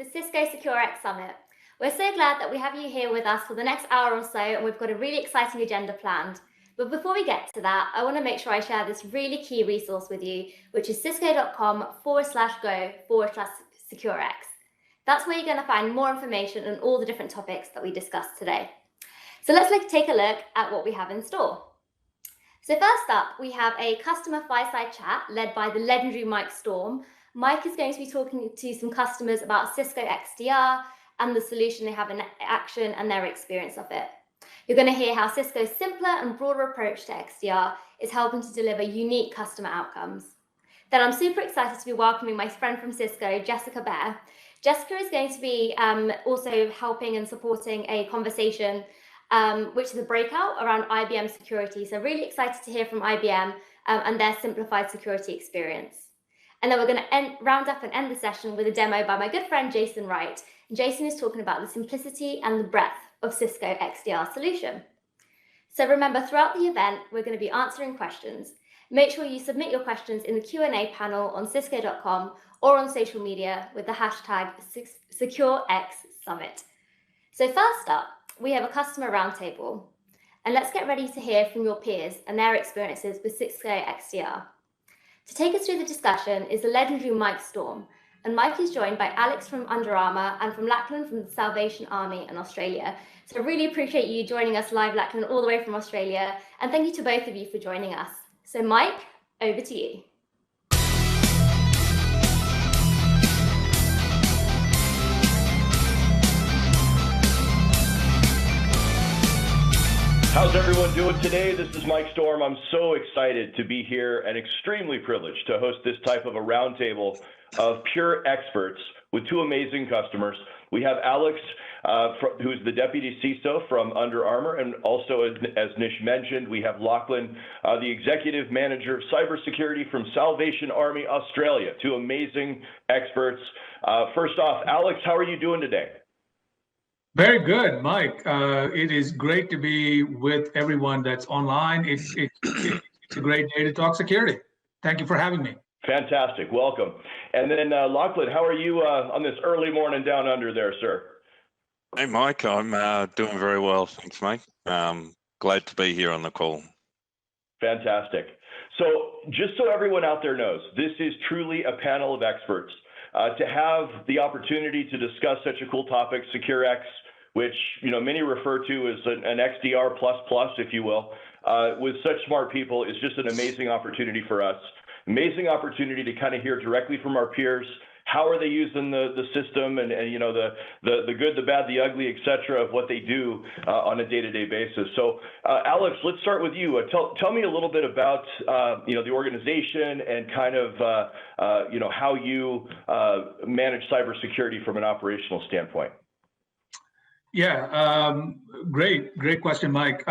the Cisco securex Summit. We're so glad that we have you here with us for the next hour or so, and we've got a really exciting agenda planned. But before we get to that, I want to make sure I share this really key resource with you, which is cisco.com/go/securex. That's where you're going to find more information on all the different topics that we discussed today. So let's take a look at what we have in store. So first up, we have a customer fireside chat led by the legendary Mike Storm. Mike is going to be talking to some customers about Cisco XDR and the solution they have in action and their experience of it. You're going to hear how Cisco's simpler and broader approach to XDR is helping to deliver unique customer outcomes. Then I'm super excited to be welcoming my friend from Cisco, Jessica Bear. Jessica is going to be also helping and supporting a conversation, which is a breakout around IBM security. So really excited to hear from IBM and their simplified security experience. And then we're going to round up and end the session with a demo by my good friend, Jason Wright. And Jason is talking about the simplicity and the breadth of Cisco XDR solution. So remember, throughout the event, we're going to be answering questions. Make sure you submit your questions in the Q&A panel on cisco.com or on social media with the hashtag securex_summit. So first up, we have a customer roundtable. And let's get ready to hear from your peers and their experiences with Cisco XDR. To take us through the discussion is the legendary Mike Storm, and Mike is joined by Alex from Under Armour and from Lachlan from the Salvation Army in Australia. So I really appreciate you joining us live, Lachlan, all the way from Australia, and thank you to both of you for joining us. So Mike, over to you. How's everyone doing today? This is Mike Storm. I'm so excited to be here and extremely privileged to host this type of a roundtable of pure experts with two amazing customers. We have Alex, who's the Deputy CISO from Under Armour, and also, as Nish mentioned, we have Lachlan, the Executive Manager of Cybersecurity from Salvation Army Australia. Two amazing experts. First off, Alex, how are you doing today? Very good, Mike. It is great to be with everyone that's online. It's a great day to talk security. Thank you for having me. Fantastic. Welcome. And then Lachlan, how are you on this early morning down under there, sir? Hey, Mike. I'm doing very well. Thanks, mate. Glad to be here on the call. Fantastic. So just so everyone out there knows, this is truly a panel of experts. To have the opportunity to discuss such a cool topic, securex, which many refer to as an XDR plus, if you will, with such smart people is just an amazing opportunity for us. Amazing opportunity to kind of hear directly from our peers. How are they using the system and the good, the bad, the ugly, et cetera, of what they do on a day-to-day basis. So Alex, let's start with you. Tell me a little bit about the organization and kind of how you manage cybersecurity from an operational standpoint. Yeah, great question, Mike.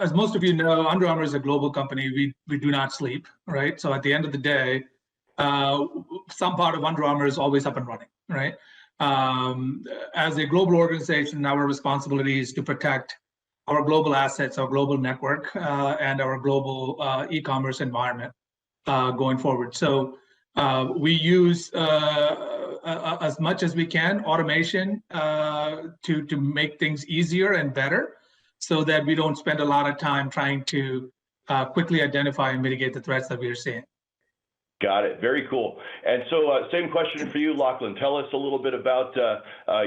As most of you know, Under Armour is a global company. We do not sleep, right? So at the end of the day, some part of Under Armour is always up and running, right? As a global organization, our responsibility is to protect our global assets, our global network, and our global e-commerce environment going forward. So we use, as much as we can, automation to make things easier and better so that we don't spend a lot of time trying to quickly identify and mitigate the threats that we are seeing. Got it. Very cool. And so same question for you, Lachlan. Tell us a little bit about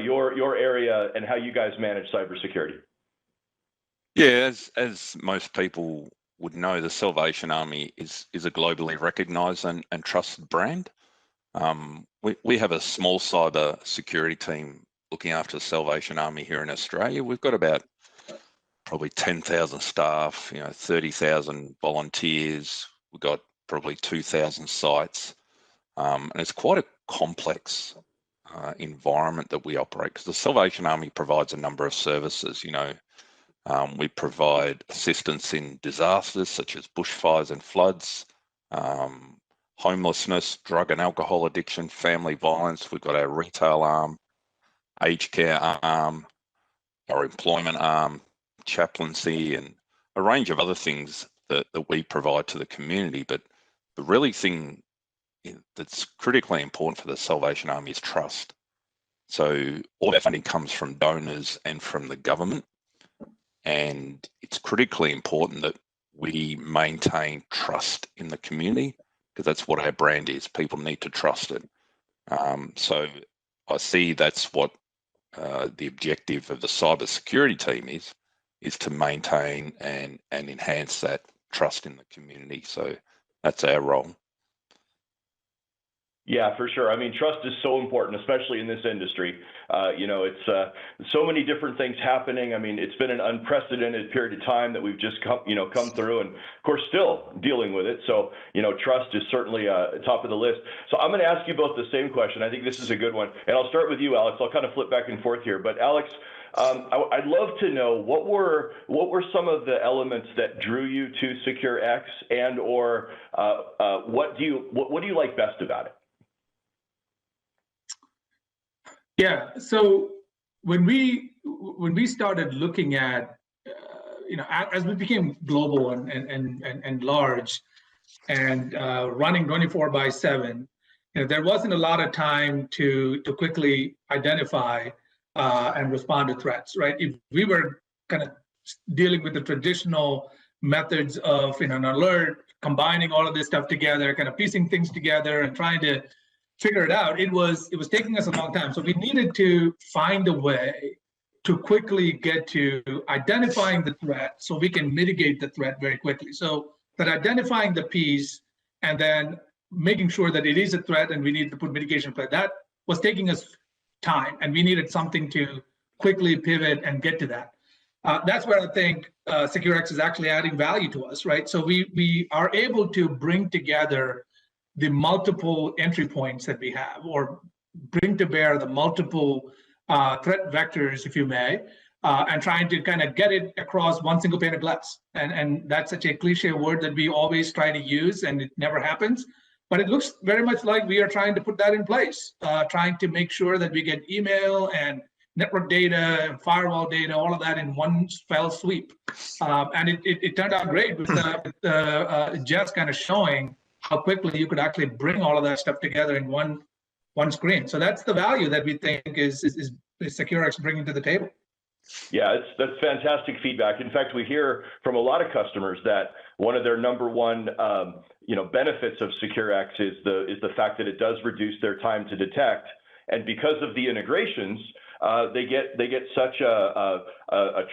your area and how you guys manage cybersecurity. Yeah, as most people would know, the Salvation Army is a globally recognized and trusted brand. We have a small cyber security team looking after the Salvation Army here in Australia. We've got about probably 10,000 staff, 30,000 volunteers. We've got probably 2,000 sites, and it's quite a complex environment that we operate because the Salvation Army provides a number of services. We provide assistance in disasters such as bushfires and floods, homelessness, drug and alcohol addiction, family violence. We've got our retail arm, aged care arm, our employment arm, chaplaincy, and a range of other things that we provide to the community. But the really thing that's critically important for the Salvation Army is trust. So all our funding comes from donors and from the government, and it's critically important that we maintain trust in the community, because that's what our brand is. People need to trust it. So I see that's what the objective of the cybersecurity team is to maintain and enhance that trust in the community. So that's our role. Yeah, for sure. I mean, trust is so important, especially in this industry. It's so many different things happening. I mean, it's been an unprecedented period of time that we've just come through, and of course, still dealing with it. So, trust is certainly top of the list. So I'm going to ask you both the same question. I think this is a good one, and I'll start with you, Alex. I'll kind of flip back and forth here, but Alex, I'd love to know what were some of the elements that drew you to securex, and or what do you like best about it? Yeah. So when we started looking at, as we became global and large and running 24/7, there wasn't a lot of time to quickly identify and respond to threats, right? If we were kind of dealing with the traditional methods of an alert, combining all of this stuff together, kind of piecing things together and trying to figure it out, it was taking us a long time. So we needed to find a way to quickly get to identifying the threat so we can mitigate the threat very quickly. So that identifying the piece and then making sure that it is a threat and we need to put mitigation in place, that was taking us time, and we needed something to quickly pivot and get to that. That's where I think securex is actually adding value to us, right? So we are able to bring together the multiple entry points that we have, or bring to bear the multiple threat vectors, if you may, and trying to kind of get it across one single pane of glass. And that's such a cliche word that we always try to use, and it never happens. But it looks very much like we are trying to put that in place, trying to make sure that we get email and network data and firewall data, all of that in one fell sweep. And it turned out great with Jess kind of showing how quickly you could actually bring all of that stuff together in one screen. So that's the value that we think is securex bringing to the table. Yeah, that's fantastic feedback. In fact, we hear from a lot of customers that one of their number one benefits of securex is the fact that it does reduce their time to detect, and because of the integrations, they get such a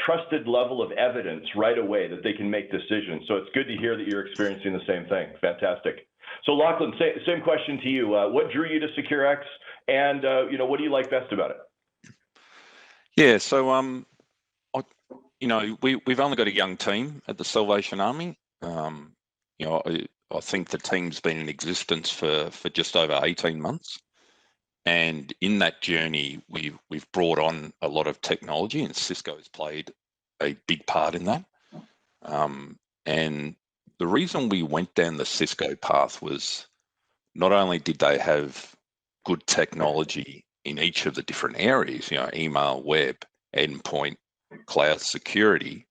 trusted level of evidence right away that they can make decisions. So it's good to hear that you're experiencing the same thing. Fantastic. So Lachlan, same question to you. What drew you to securex, and what do you like best about it? Yeah, so we've only got a young team at the Salvation Army. I think the team's been in existence for just over 18 months. And in that journey, we've brought on a lot of technology, and Cisco has played a big part in that. And the reason we went down the Cisco path was not only did they have good technology in each of the different areas, email, web, endpoint, cloud security,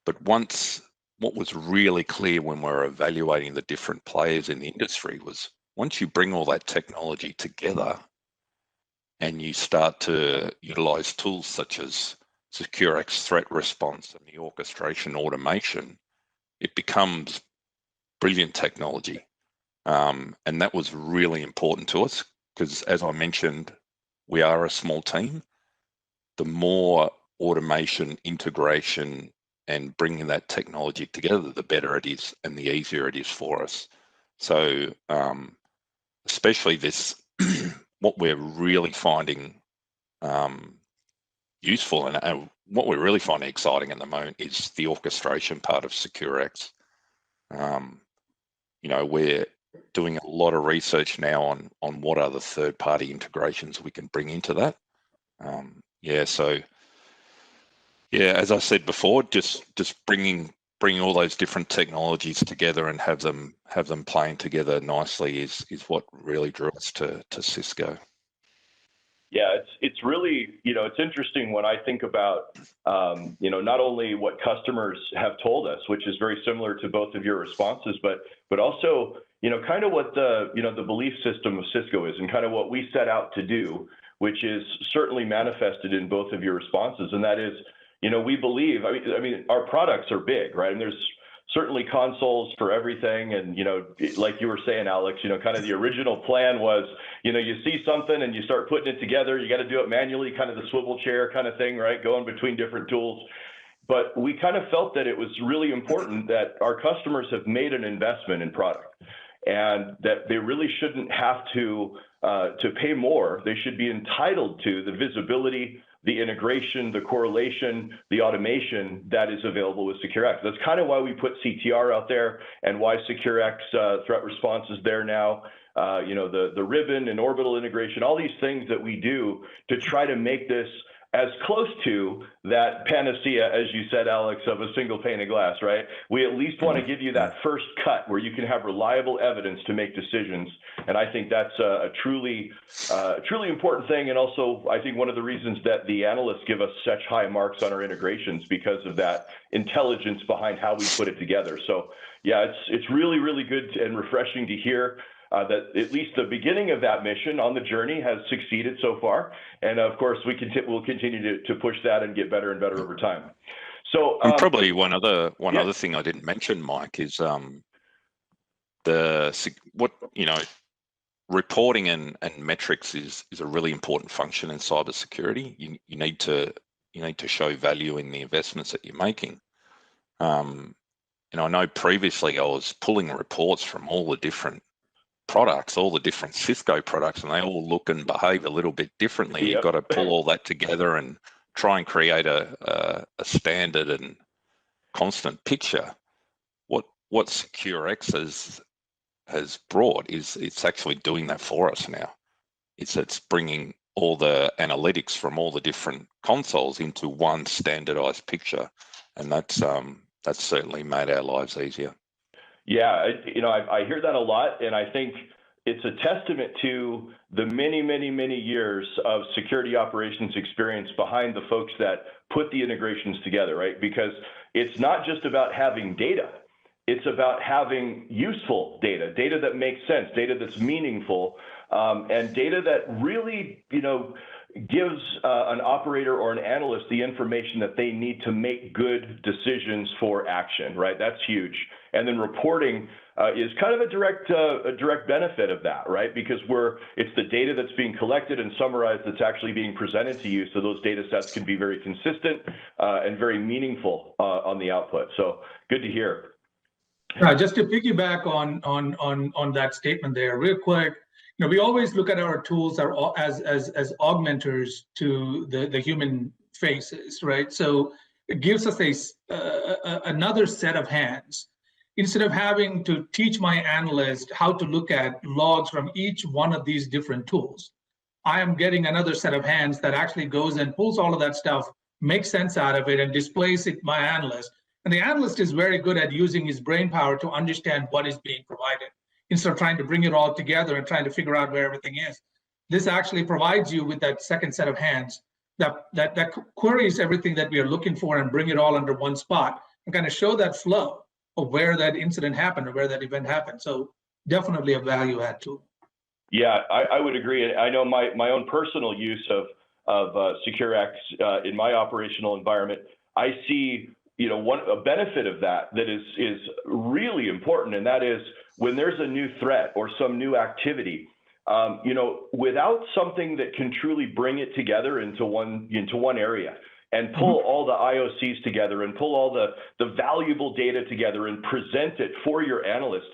but what was really clear when we were evaluating the different players in the industry was once you bring all that technology together, and you start to utilize tools such as securex threat response and the orchestration automation, it becomes brilliant technology. And that was really important to us because, as I mentioned, we are a small team. The more automation, integration, and bringing that technology together, the better it is and the easier it is for us. So especially this, what we're really finding useful and what we're really finding exciting at the moment is the orchestration part of securex. We're doing a lot of research now on what other third-party integrations we can bring into that. As I said before, just bringing all those different technologies together and have them playing together nicely is what really drew us to Cisco. Yeah, it's really, it's interesting when I think about, not only what customers have told us, which is very similar to both of your responses, but also, kind of what the belief system of Cisco is and kind of what we set out to do, which is certainly manifested in both of your responses. And that is, we believe, I mean, our products are big, right? And there's certainly consoles for everything. And, like you were saying, Alex, kind of the original plan was, you see something and you start putting it together, you got to do it manually, kind of the swivel chair kind of thing, right? Going between different tools. But we kind of felt that it was really important that our customers have made an investment in product and that they really shouldn't have to pay more. They should be entitled to the visibility, the integration, the correlation, the automation that is available with securex. That's kind of why we put CTR out there and why securex threat response is there now. The ribbon and orbital integration, all these things that we do to try to make this as close to that panacea, as you said, Alex, of a single pane of glass, right? We at least want to give you that first cut where you can have reliable evidence to make decisions. And I think that's a truly important thing. And also, I think one of the reasons that the analysts give us such high marks on our integrations because of that intelligence behind how we put it together. So yeah, it's really, really good and refreshing to hear that at least the beginning of that mission on the journey has succeeded so far. And of course, we'll continue to push that and get better and better over time. So and probably one other thing I didn't mention, Mike, is reporting and metrics is a really important function in cybersecurity. You need to show value in the investments that you're making. And I know previously I was pulling reports from all the different products, all the different Cisco products, and they all look and behave a little bit differently. Yep. You've got to pull all that together and try and create a standard and constant picture. What securex has brought is it's actually doing that for us now. It's bringing all the analytics from all the different consoles into one standardized picture, and that's certainly made our lives easier. Yeah, I hear that a lot, and I think it's a testament to the many, many, many years of security operations experience behind the folks that put the integrations together, right? Because it's not just about having data. It's about having useful data that makes sense, data that's meaningful, and data that really, gives an operator or an analyst the information that they need to make good decisions for action, right? That's huge. And then reporting is kind of a direct benefit of that, right? Because it's the data that's being collected and summarized that's actually being presented to you. So those data sets can be very consistent and very meaningful on the output. So good to hear. Just to piggyback on that statement there, real quick. We always look at our tools as augmenters to the human faces, right? So it gives us another set of hands. Instead of having to teach my analyst how to look at logs from each one of these different tools, I am getting another set of hands that actually goes and pulls all of that stuff, makes sense out of it, and displays it to my analyst. And the analyst is very good at using his brain power to understand what is being provided, instead of trying to bring it all together and trying to figure out where everything is. This actually provides you with that second set of hands that queries everything that we are looking for and bring it all under one spot and kind of show that flow of where that incident happened or where that event happened. So definitely a value add tool. Yeah, I would agree. I know my own personal use of securex in my operational environment, I see a benefit of that is really important, and that is when there's a new threat or some new activity, without something that can truly bring it together into one area and pull all the IOCs together and pull all the valuable data together and present it for your analyst,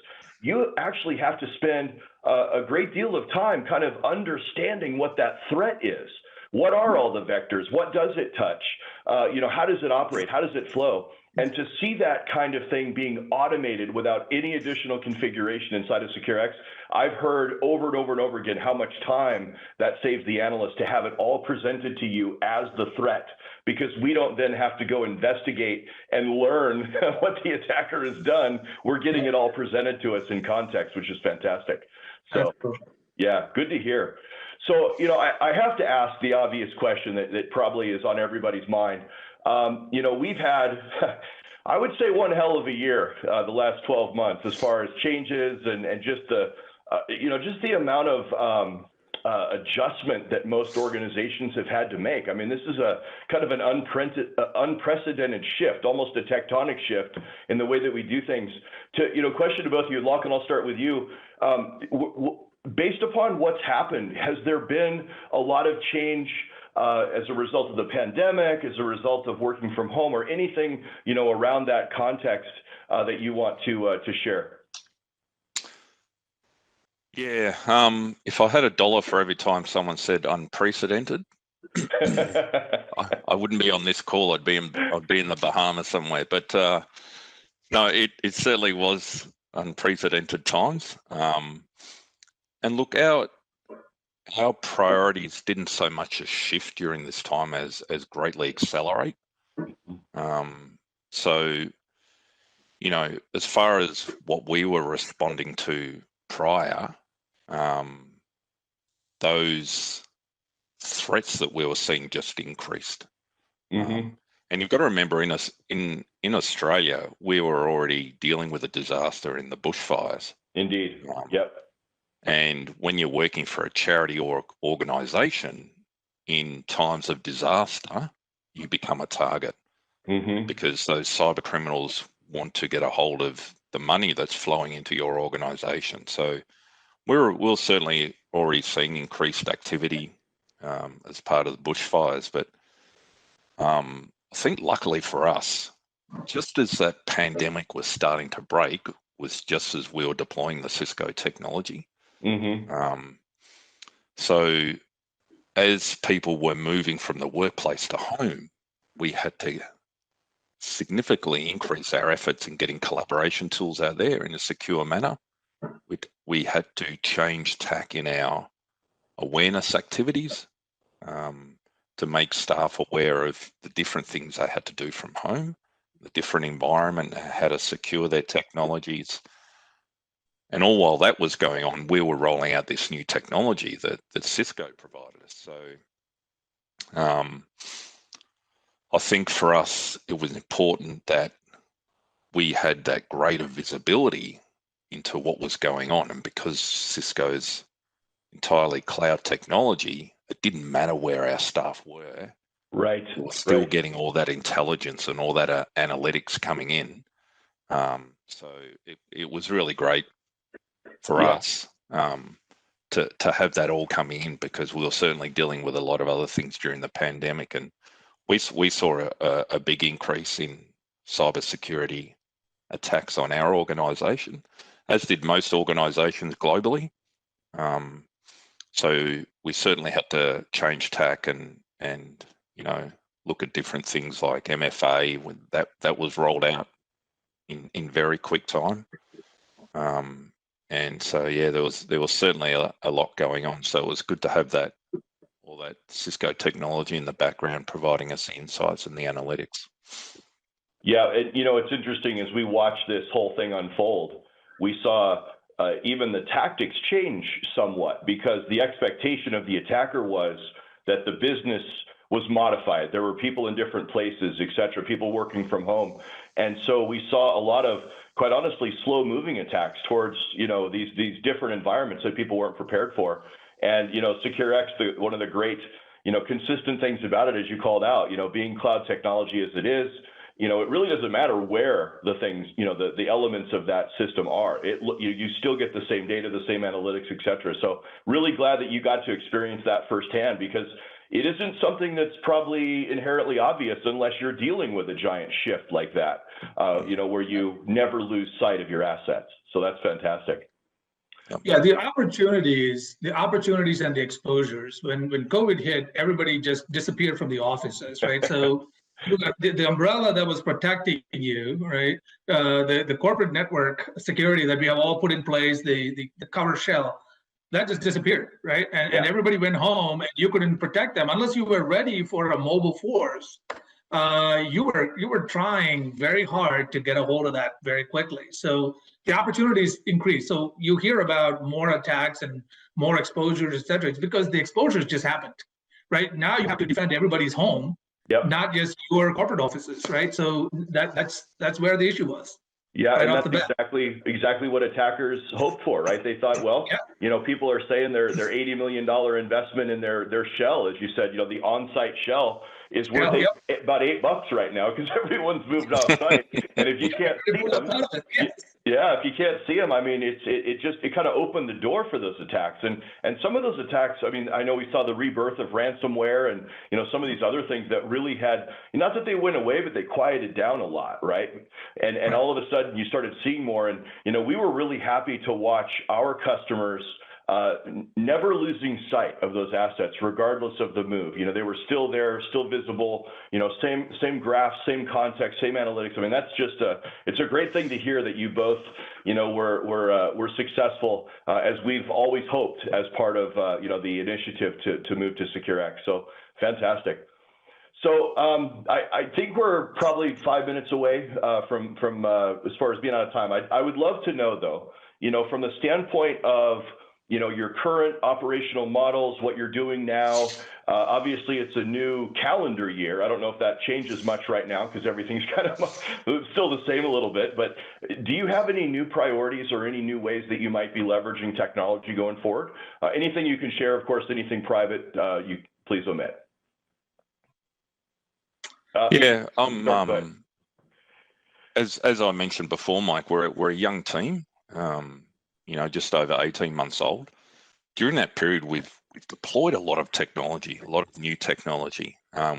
you actually have to spend a great deal of time kind of understanding what that threat is. What are all the vectors? What does it touch? How does it operate? How does it flow? And to see that kind of thing being automated without any additional configuration inside of securex, I've heard over and over and over again how much time that saves the analyst to have it all presented to you as the threat, because we don't then have to go investigate and learn what the attacker has done. We're getting it all presented to us in context, which is fantastic. So, yeah, good to hear. So, I have to ask the obvious question that probably is on everybody's mind. We've had, I would say one hell of a year, the last 12 months, as far as changes and just the, just the amount of adjustment that most organizations have had to make. I mean, this is a kind of an unprecedented shift, almost a tectonic shift in the way that we do things. Question to both of you, Lachlan, I'll start with you. Based upon what's happened, has there been a lot of change as a result of the pandemic, as a result of working from home, or anything, around that context that you want to share? Yeah, if I had $1 for every time someone said unprecedented, I wouldn't be on this call. I'd be in the Bahamas somewhere. But no, it certainly was unprecedented times. And look, our priorities didn't so much as shift during this time as greatly accelerate. So, as far as what we were responding to prior, those threats that we were seeing just increased. And you've got to remember, in Australia, we were already dealing with a disaster in the bushfires. Indeed. Yep. And when you're working for a charity or organisation in times of disaster, you become a target because those cyber criminals want to get a hold of the money that's flowing into your organisation. So we're certainly already seeing increased activity as part of the bushfires. But I think luckily for us, just as that pandemic was starting to break, was just as we were deploying the Cisco technology. So as people were moving from the workplace to home, we had to significantly increase our efforts in getting collaboration tools out there in a secure manner. We had to change tack in our awareness activities to make staff aware of the different things they had to do from home, the different environment, how to secure their technologies. And all while that was going on, we were rolling out this new technology that Cisco provided us. So I think for us, it was important that we had that greater visibility into what was going on. And because Cisco's entirely cloud technology, it didn't matter where our staff were. Right. We were still getting all that intelligence and all that analytics coming in. So it was really great for us to have that all coming in, because we were certainly dealing with a lot of other things during the pandemic, and we saw a big increase in cybersecurity attacks on our organisation, as did most organisations globally. So we certainly had to change tack and look at different things like MFA when that was rolled out in very quick time. And so there was certainly a lot going on. So it was good to have all that Cisco technology in the background providing us the insights and the analytics. Yeah, it's interesting, as we watched this whole thing unfold, we saw even the tactics change somewhat, because the expectation of the attacker was that the business was modified. There were people in different places, et cetera, people working from home. And so we saw a lot of, quite honestly, slow moving attacks towards, these different environments that people weren't prepared for. And, securex, one of the great, consistent things about it, as you called out, being cloud technology as it is, it really doesn't matter where the things, the elements of that system are. You still get the same data, the same analytics, et cetera. So really glad that you got to experience that firsthand, because it isn't something that's probably inherently obvious unless you're dealing with a giant shift like that, where you never lose sight of your assets. So that's fantastic. Yeah, the opportunities and the exposures. When COVID hit, everybody just disappeared from the offices, right? So look at the umbrella that was protecting you, right? The corporate network security that we have all put in place, the cover shell, that just disappeared, right? And everybody went home, and you couldn't protect them unless you were ready for a mobile force. You were trying very hard to get a hold of that very quickly. So the opportunities increased. So you hear about more attacks and more exposures, et cetera. It's because the exposures just happened, right? Now you have to defend everybody's home, Yep. not just your corporate offices, right? So that's where the issue was. Yeah, right and off the that's bat. exactly what attackers hoped for, right? They thought, well, people are saying their $80 million investment in their shell, as you said, the on-site shell is worth about $8 right now because everyone's moved off-site, and if you can't see them, if you can't see them, I mean, it kind of opened the door for those attacks, and some of those attacks, I mean, I know we saw the rebirth of ransomware, and some of these other things that really had, not that they went away, but they quieted down a lot, right? And all of a sudden you started seeing more, and we were really happy to watch our customers never losing sight of those assets, regardless of the move. They were still there, still visible, same graphs, same context, same analytics. I mean, that's just it's a great thing to hear that you both, were successful as we've always hoped as part of, the initiative to move to securex. So fantastic. So I think we're probably 5 minutes away from as far as being out of time. I would love to know, though, from the standpoint of your current operational models, what you're doing now. Obviously, it's a new calendar year. I don't know if that changes much right now because everything's kind of still the same a little bit. But do you have any new priorities or any new ways that you might be leveraging technology going forward? Anything you can share, of course, anything private, you please omit. As I mentioned before, Mike, we're a young team. Just over 18 months old. During that period, we've deployed a lot of technology, a lot of new technology.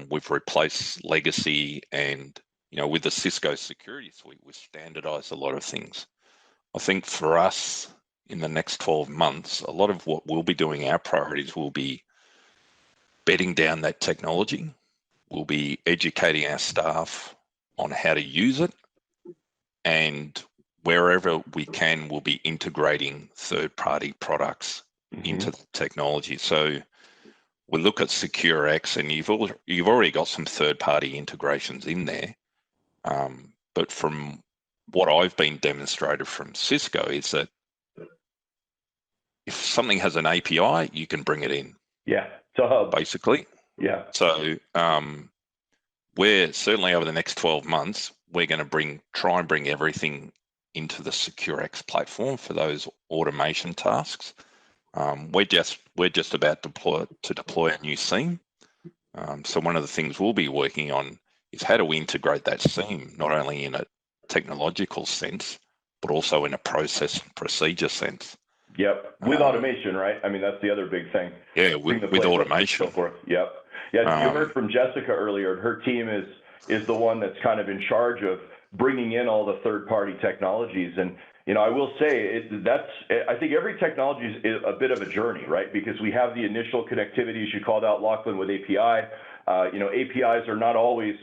We've replaced legacy, and with the Cisco security suite, we've standardized a lot of things. I think for us, in the next 12 months, a lot of what we'll be doing, our priorities will be bedding down that technology. We'll be educating our staff on how to use it, and wherever we can, we'll be integrating third-party products into the technology. So we look at securex, and you've already got some third-party integrations in there. But from what I've been demonstrated from Cisco is that if something has an API, you can bring it in. Yeah, it's a hub. Basically. Yeah. So we're certainly over the next 12 months, we're going to try and bring everything into the securex platform for those automation tasks. We're just about to deploy a new SIEM. So one of the things we'll be working on is how do we integrate that SIEM, not only in a technological sense, but also in a process and procedure sense. Yep, with automation, right? I mean, that's the other big thing. Yeah, with automation. So forth. Yep. Yeah, you heard from Jessica earlier. Her team is the one that's kind of in charge of bringing in all the third-party technologies. And, I will say I think every technology is a bit of a journey, right? Because we have the initial connectivities you called out, Lachlan, with API. APIs are not always,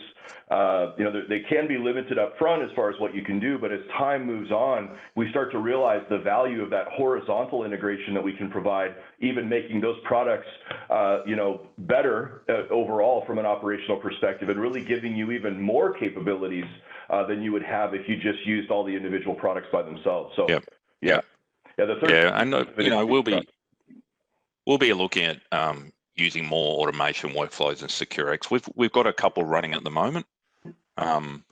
they can be limited up front as far as what you can do, but as time moves on, we start to realize the value of that horizontal integration that we can provide, even making those products, better overall from an operational perspective, and really giving you even more capabilities than you would have if you just used all the individual products by themselves. So, we'll be looking at using more automation workflows in securex. We've got a couple running at the moment. One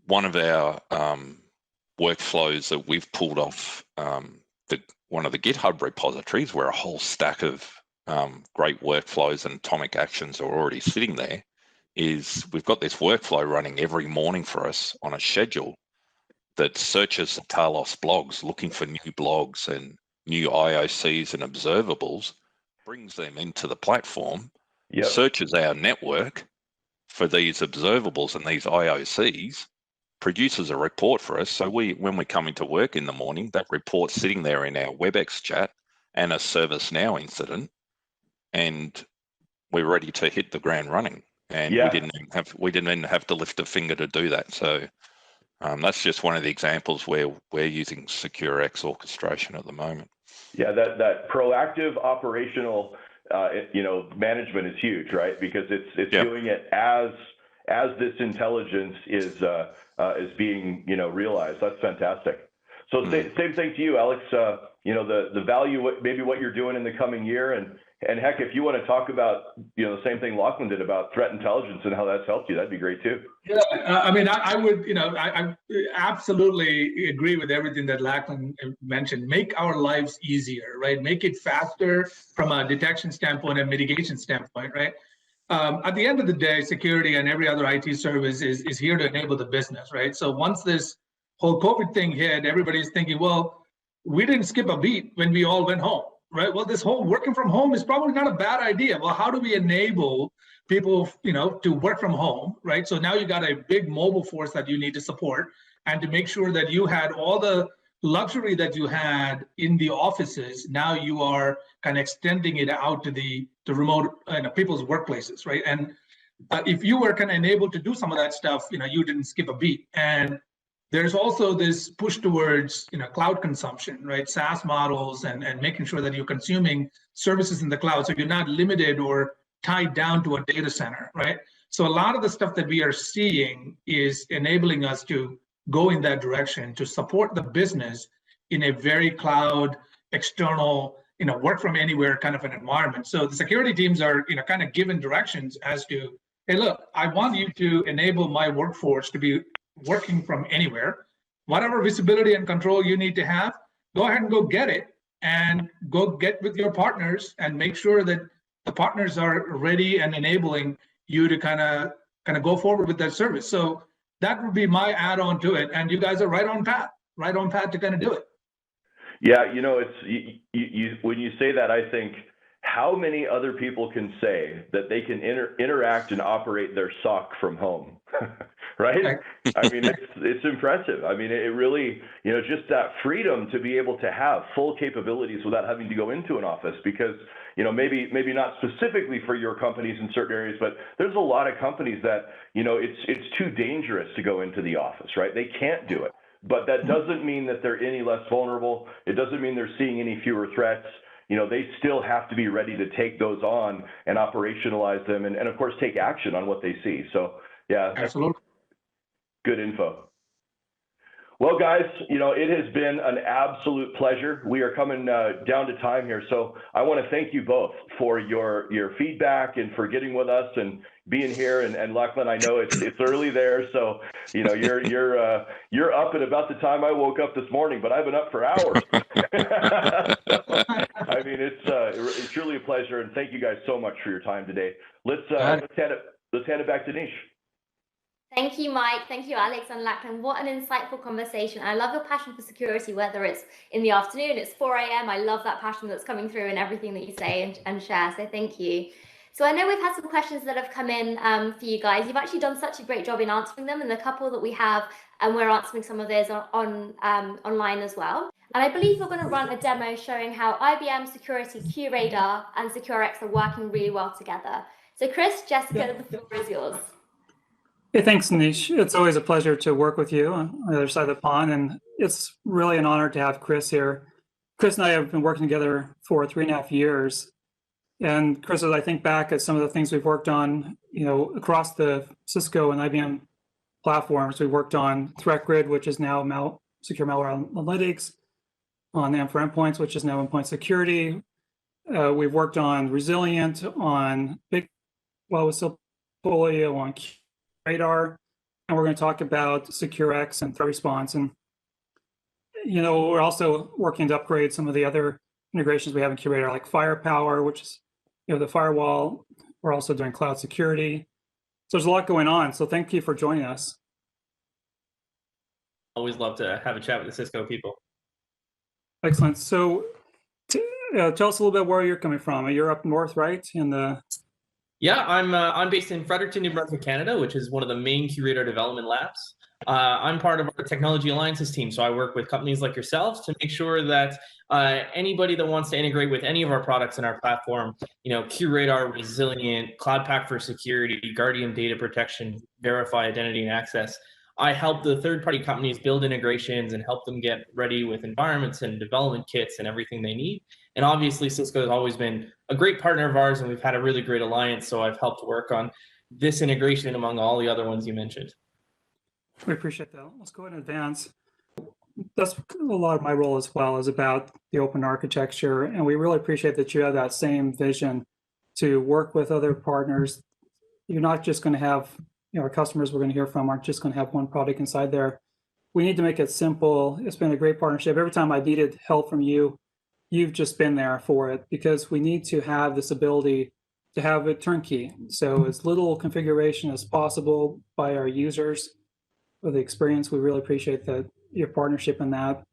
of our workflows that we've pulled off one of the GitHub repositories, where a whole stack of great workflows and atomic actions are already sitting there, is we've got this workflow running every morning for us on a schedule that searches the Talos blogs, looking for new blogs and new IOCs and observables, brings them into the platform, searches our network for these observables and these IOCs, produces a report for us. So when we come into work in the morning, that report's sitting there in our WebEx chat and a ServiceNow incident, and we're ready to hit the ground running. And we didn't even have to lift a finger to do that. So that's just one of the examples where we're using securex orchestration at the moment. Yeah, that proactive operational management is huge, right? Because it's doing it as this intelligence is being realized. That's fantastic. So same thing to you, Alex. The value, maybe what you're doing in the coming year, and And heck, if you want to talk about, the same thing Lachlan did about threat intelligence and how that's helped you, that'd be great too. Yeah, I mean, I would, I absolutely agree with everything that Lachlan mentioned. Make our lives easier, right? Make it faster from a detection standpoint and mitigation standpoint, right? At the end of the day, security and every other IT service is here to enable the business, right? So once this whole COVID thing hit, everybody's thinking, well, we didn't skip a beat when we all went home, right? Well, this whole working from home is probably not a bad idea. Well, how do we enable people, to work from home, right? So now you got a big mobile force that you need to support, and to make sure that you had all the luxury that you had in the offices. Now you are kind of extending it out to the remote people's workplaces, right? And if you were kind of enabled to do some of that stuff, you didn't skip a beat. And there's also this push towards cloud consumption, right? SaaS models and making sure that you're consuming services in the cloud, so you're not limited or tied down to a data center, right? So a lot of the stuff that we are seeing is enabling us to go in that direction to support the business in a very cloud, external, work from anywhere kind of an environment. So the security teams are kind of given directions as to, hey, look, I want you to enable my workforce to be working from anywhere. Whatever visibility and control you need to have, go ahead and go get it, and go get with your partners and make sure that the partners are ready and enabling you to kind of go forward with that service. So that would be my add-on to it. And you guys are right on path to kind of do it. Yeah, it's you when you say that, I think, how many other people can say that they can interact and operate their SOC from home, right? I mean, it's impressive. I mean, it really, just that freedom to be able to have full capabilities without having to go into an office, because, maybe not specifically for your companies in certain areas, but there's a lot of companies that, it's too dangerous to go into the office, right? They can't do it. But that doesn't mean that they're any less vulnerable. It doesn't mean they're seeing any fewer threats. They still have to be ready to take those on and operationalize them, and of course, take action on what they see. So, yeah, absolutely. Good info. Well, guys, it has been an absolute pleasure. We are coming down to time here, so I want to thank you both for your feedback and for getting with us and being here. And Lachlan, I know it's early there, so you're up at about the time I woke up this morning, but I've been up for hours. I mean, it's truly a pleasure, and thank you guys so much for your time today. Let's hand it back to Nish. Thank you, Mike. Thank you, Alex and Lachlan. What an insightful conversation. I love your passion for security, whether it's in the afternoon, it's 4 a.m. I love that passion that's coming through in everything that you say and share. So thank you. So I know we've had some questions that have come in for you guys. You've actually done such a great job in answering them, and the couple that we have, and we're answering some of those online as well. And I believe we're going to run a demo showing how IBM Security QRadar and securex are working really well together. So Chris, Jessica, the floor is yours. Hey, thanks, Nish. It's always a pleasure to work with you on the other side of the pond, and it's really an honor to have Chris here. Chris and I have been working together for 3.5 years, and Chris, as I think back at some of the things we've worked on, across the Cisco and IBM platforms, we worked on Threat Grid, which is now Secure Malware Analytics, on AM for Endpoints, which is now Endpoint Security. We've worked on Resilient, on portfolio, on qradar, and we're going to talk about securex and threat response. And we're also working to upgrade some of the other integrations we have in qradar, like Firepower, which is the firewall. We're also doing cloud security. So there's a lot going on. So thank you for joining us. Always love to have a chat with the Cisco people. Excellent. So tell us a little bit where you're coming from. You're up north, right? Yeah, I'm based in Fredericton, New Brunswick, Canada, which is one of the main QRadar development labs. I'm part of our Technology Alliances team, so I work with companies like yourselves to make sure that anybody that wants to integrate with any of our products in our platform, QRadar, Resilient, Cloud Pak for Security, Guardian Data Protection, Verify Identity and Access, I help the third-party companies build integrations and help them get ready with environments and development kits and everything they need. And obviously, Cisco has always been a great partner of ours, and we've had a really great alliance. So I've helped work on this integration among all the other ones you mentioned. We appreciate that. Let's go ahead and advance. that's a lot of my role as well, is about the open architecture. And we really appreciate that you have that same vision to work with other partners. You're not just going to have, our customers we're going to hear from aren't just going to have one product inside there. We need to make it simple. It's been a great partnership. Every time I needed help from you, you've just been there for it, because we need to have this ability to have it turnkey. So as little configuration as possible by our users for the experience. We really appreciate your partnership in that,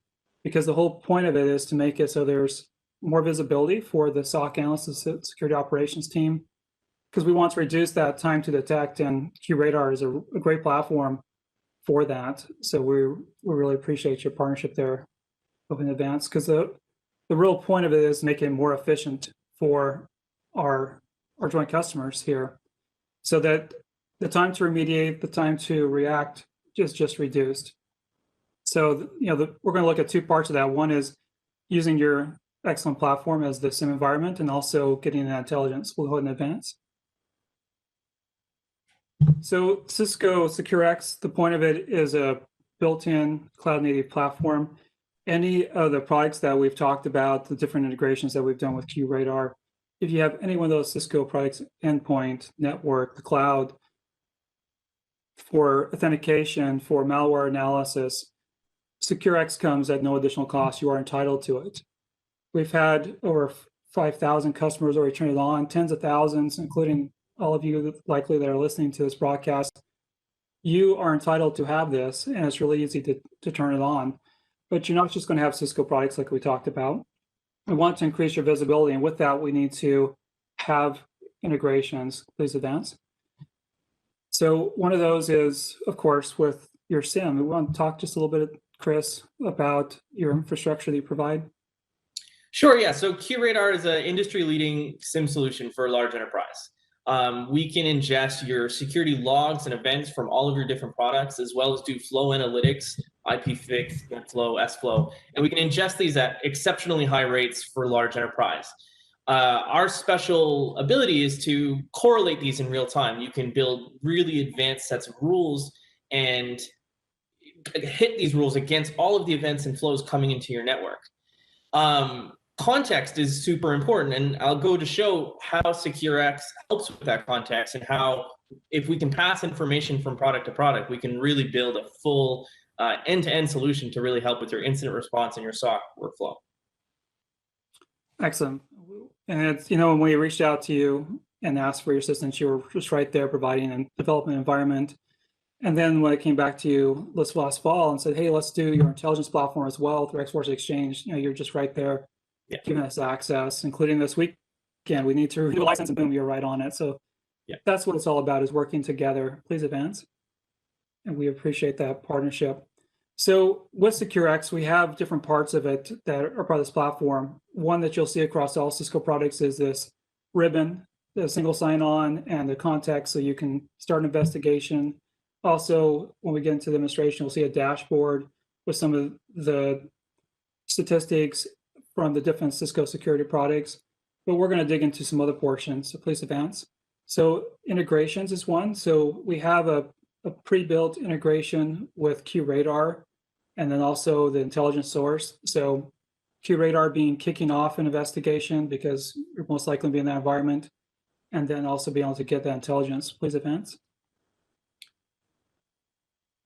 because the whole point of it is to make it so there's more visibility for the SOC analysts, the security operations team, because we want to reduce that time to detect, and QRadar is a great platform for that. So we really appreciate your partnership there in advance, because the real point of it is making it more efficient for our joint customers here, so that the time to remediate, the time to react is just reduced. So, we're going to look at two parts of that. One is using your excellent platform as the SIM environment, and also getting that intelligence. We'll go ahead and advance. So Cisco securex, the point of it is a built-in cloud-native platform. Any of the products that we've talked about, the different integrations that we've done with QRadar, if you have any one of those Cisco products, endpoint, network, the cloud, for authentication, for malware analysis, securex comes at no additional cost. You are entitled to it. We've had over 5,000 customers already turn it on, tens of thousands, including all of you likely that are listening to this broadcast. You are entitled to have this, and it's really easy to turn it on. But you're not just going to have Cisco products like we talked about. We want to increase your visibility, and with that, we need to have integrations. Please advance. So one of those is, of course, with your SIM. We want to talk just a little bit, Chris, about your infrastructure that you provide. Sure, yeah. So QRadar is an industry-leading SIM solution for a large enterprise. We can ingest your security logs and events from all of your different products, as well as do flow analytics, IPFix, NetFlow, SFlow, and we can ingest these at exceptionally high rates for large enterprise. Our special ability is to correlate these in real time. You can build really advanced sets of rules and hit these rules against all of the events and flows coming into your network. Context is super important, and I'll go to show how securex helps with that context, and how if we can pass information from product to product, we can really build a full end-to-end solution to really help with your incident response and your SOC workflow. Excellent. And it's, when we reached out to you and asked for your assistance, you were just right there providing a development environment. And then when I came back to you last fall and said, hey, let's do your intelligence platform as well through X-Force Exchange, you're just right there, giving us access, including this weekend. We need to review a license, and boom, you're right on it. So that's what it's all about, is working together. Please advance. And we appreciate that partnership. So with securex, we have different parts of it that are part of this platform. One that you'll see across all Cisco products is this ribbon, the single sign-on, and the context, so you can start an investigation. Also, when we get into the demonstration, we'll see a dashboard with some of the statistics from the different Cisco security products. But we're going to dig into some other portions, so please advance. So integrations is one. So we have a pre-built integration with QRadar, and then also the intelligence source. So QRadar being kicking off an investigation, because you're most likely to be in that environment, and then also being able to get that intelligence. Please advance.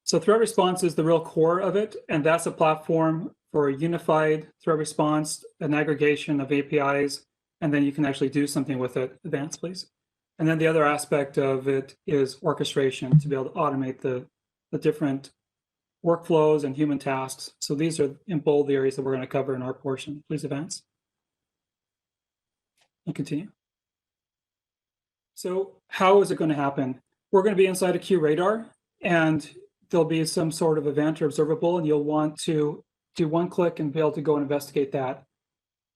So threat response is the real core of it, and that's a platform for a unified threat response, an aggregation of APIs, and then you can actually do something with it. Advance, please. And then the other aspect of it is orchestration, to be able to automate the different workflows and human tasks. So these are in bold the areas that we're going to cover in our portion. Please advance. And continue. So how is it going to happen? We're going to be inside of QRadar, and there'll be some sort of event or observable, and you'll want to do one click and be able to go and investigate that.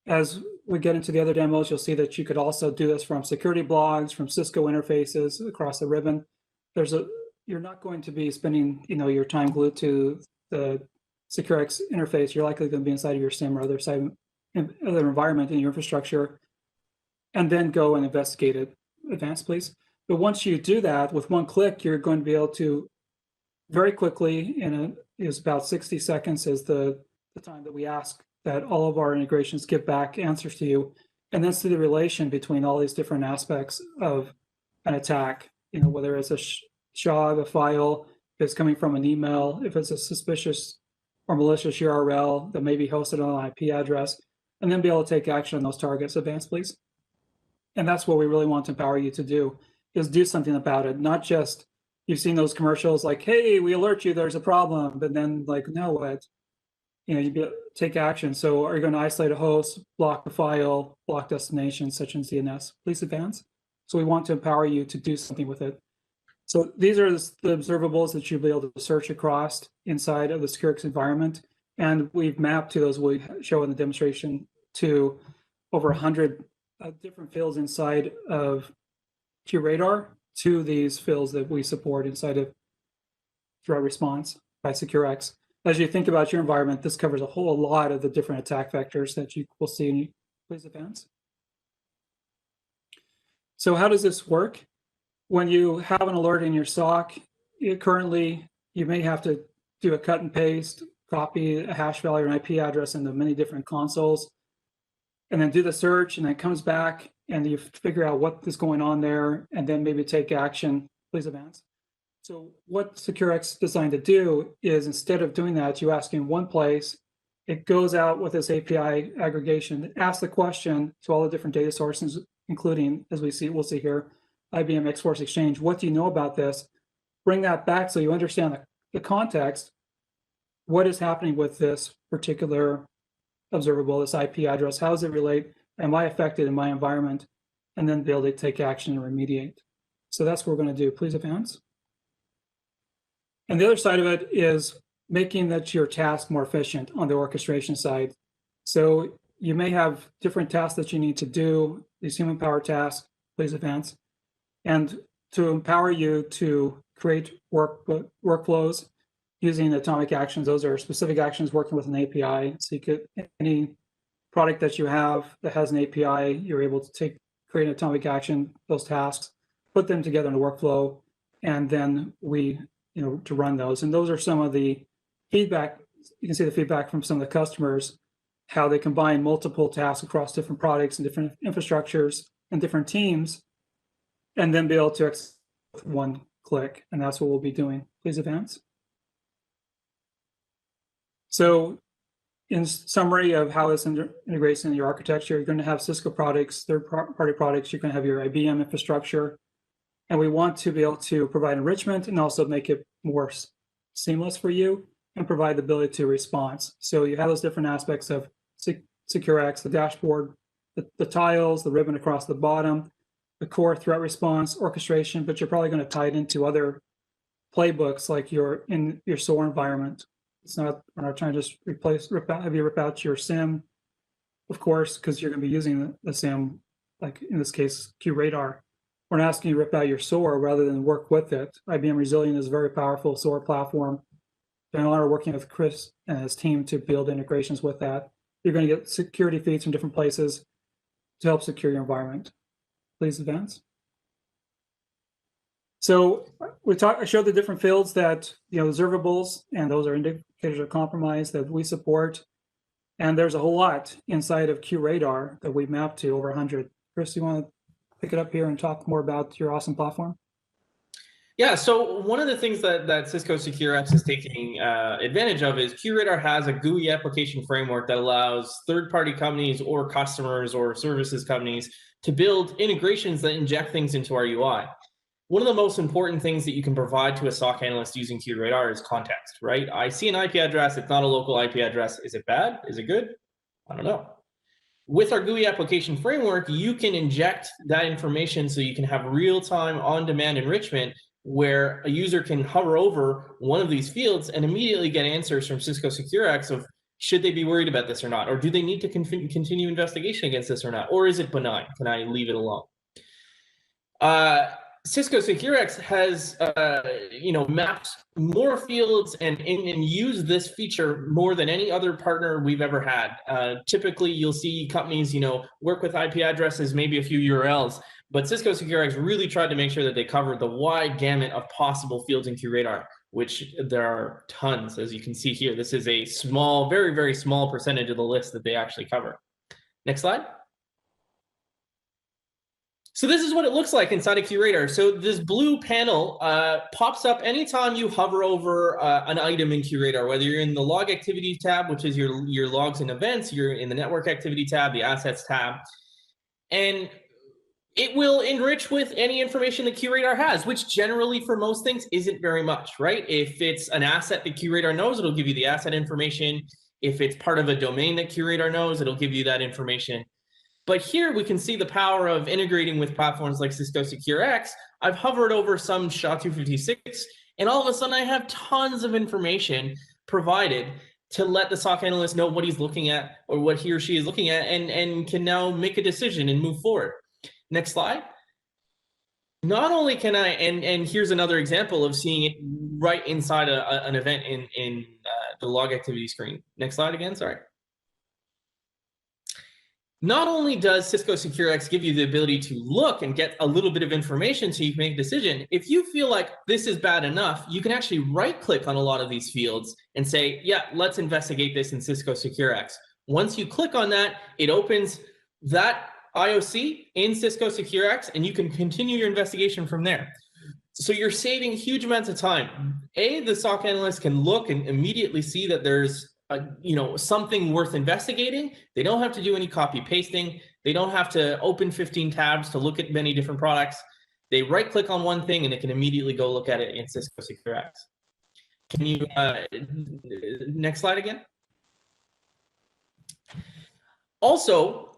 As we get into the other demos, you'll see that you could also do this from security blogs, from Cisco interfaces across the ribbon. You're not going to be spending your time glued to the securex interface. You're likely going to be inside of your SIM or other environment in your infrastructure, and then go and investigate it. Advance, please. But once you do that, with one click, you're going to be able to very quickly, in is about 60 seconds is the time that we ask that all of our integrations give back answers to you. And then see the relation between all these different aspects of an attack, whether it's a SHA of a file, if it's coming from an email, if it's a suspicious or malicious URL that may be hosted on an IP address, and then be able to take action on those targets. Advance, please. And that's what we really want to empower you to do, is do something about it. Not just, you've seen those commercials like, hey, we alert you there's a problem, but then like, no, what? You take action. So are you going to isolate a host, block the file, block destination, such as DNS? Please advance. So we want to empower you to do something with it. So these are the observables that you'll be able to search across inside of the securex environment. And we've mapped to those we show in the demonstration to over 100 different fields inside of qradar to these fields that we support inside of threat response by securex. As you think about your environment, this covers a whole lot of the different attack vectors that you will see. Please advance. So how does this work? When you have an alert in your SOC, currently you may have to do a cut and paste, copy a hash value or an IP address into many different consoles, and then do the search, and then it comes back and you figure out what is going on there, and then maybe take action. Please advance. So what securex is designed to do is, instead of doing that, you ask in one place, it goes out with this API aggregation, asks the question to all the different data sources, including, as we'll see here, IBM X-Force Exchange. What do you know about this? Bring that back so you understand the context. What is happening with this particular observable, this IP address? How does it relate? Am I affected in my environment? And then be able to take action and remediate. So that's what we're going to do. Please advance. And the other side of it is making that your task more efficient on the orchestration side. So you may have different tasks that you need to do, these human power tasks. Please advance. And to empower you to create workflows using atomic actions, those are specific actions working with an API. So you could, any product that you have that has an API, you're able to create an atomic action, those tasks, put them together in a workflow, and then to run those. And those are some of the feedback. You can see the feedback from some of the customers, how they combine multiple tasks across different products and different infrastructures and different teams, and then be able to execute with one click. And that's what we'll be doing. Please advance. So in summary of how this integrates into your architecture, you're going to have Cisco products, third-party products. You're going to have your IBM infrastructure. And we want to be able to provide enrichment and also make it more seamless for you and provide the ability to response. So you have those different aspects of securex, the dashboard, the tiles, the ribbon across the bottom, the core threat response, orchestration, but you're probably going to tie it into other playbooks like in your SOAR environment. We're not trying to just have you rip out your SIM, of course, because you're going to be using the SIM, like in this case, qradar. We're not asking you to rip out your SOAR rather than work with it. IBM Resilient is a very powerful SOAR platform. Been an honor working with Chris and his team to build integrations with that. You're going to get security feeds from different places to help secure your environment. Please advance. So I showed the different fields that, observables, and those are indicators of compromise that we support. And there's a whole lot inside of qradar that we mapped to over 100. Chris, you want to pick it up here and talk more about your awesome platform? Yeah, so one of the things that Cisco securex is taking advantage of is qradar has a GUI application framework that allows third-party companies or customers or services companies to build integrations that inject things into our UI. One of the most important things that you can provide to a SOC analyst using qradar is context, right? I see an IP address, it's not a local IP address. Is it bad? Is it good? I don't know. With our GUI application framework, you can inject that information so you can have real-time on-demand enrichment where a user can hover over one of these fields and immediately get answers from Cisco securex of should they be worried about this or not, or do they need to continue investigation against this or not, or is it benign? Can I leave it alone? Cisco securex has mapped more fields and used this feature more than any other partner we've ever had. Typically, you'll see companies work with IP addresses, maybe a few URLs, but Cisco securex really tried to make sure that they covered the wide gamut of possible fields in qradar. which there are tons, as you can see here. This is a small, very, very small percentage of the list that they actually cover. Next slide. So this is what it looks like inside of QRadar. So this blue panel pops up anytime you hover over an item in QRadar, whether you're in the log activity tab, which is your logs and events, you're in the network activity tab, the assets tab, and it will enrich with any information that QRadar has, which generally for most things isn't very much, right? If it's an asset that QRadar knows, it'll give you the asset information. If it's part of a domain that QRadar knows, it'll give you that information. But here we can see the power of integrating with platforms like Cisco securex. I've hovered over some SHA-256, and all of a sudden I have tons of information provided to let the SOC analyst know what he's looking at or what he or she is looking at, and can now make a decision and move forward. Next slide. Not only can I, and here's another example of seeing it right inside an event in the log activity screen. Next slide again, sorry. Not only does Cisco securex give you the ability to look and get a little bit of information so you can make a decision, if you feel like this is bad enough, you can actually right-click on a lot of these fields and say, yeah, let's investigate this in Cisco securex. Once you click on that, it opens that IOC in Cisco securex, and you can continue your investigation from there. So you're saving huge amounts of time. The SOC analyst can look and immediately see that there's something worth investigating. They don't have to do any copy pasting. They don't have to open 15 tabs to look at many different products. They right click on one thing and it can immediately go look at it in Cisco securex. Can you, next slide again? Also,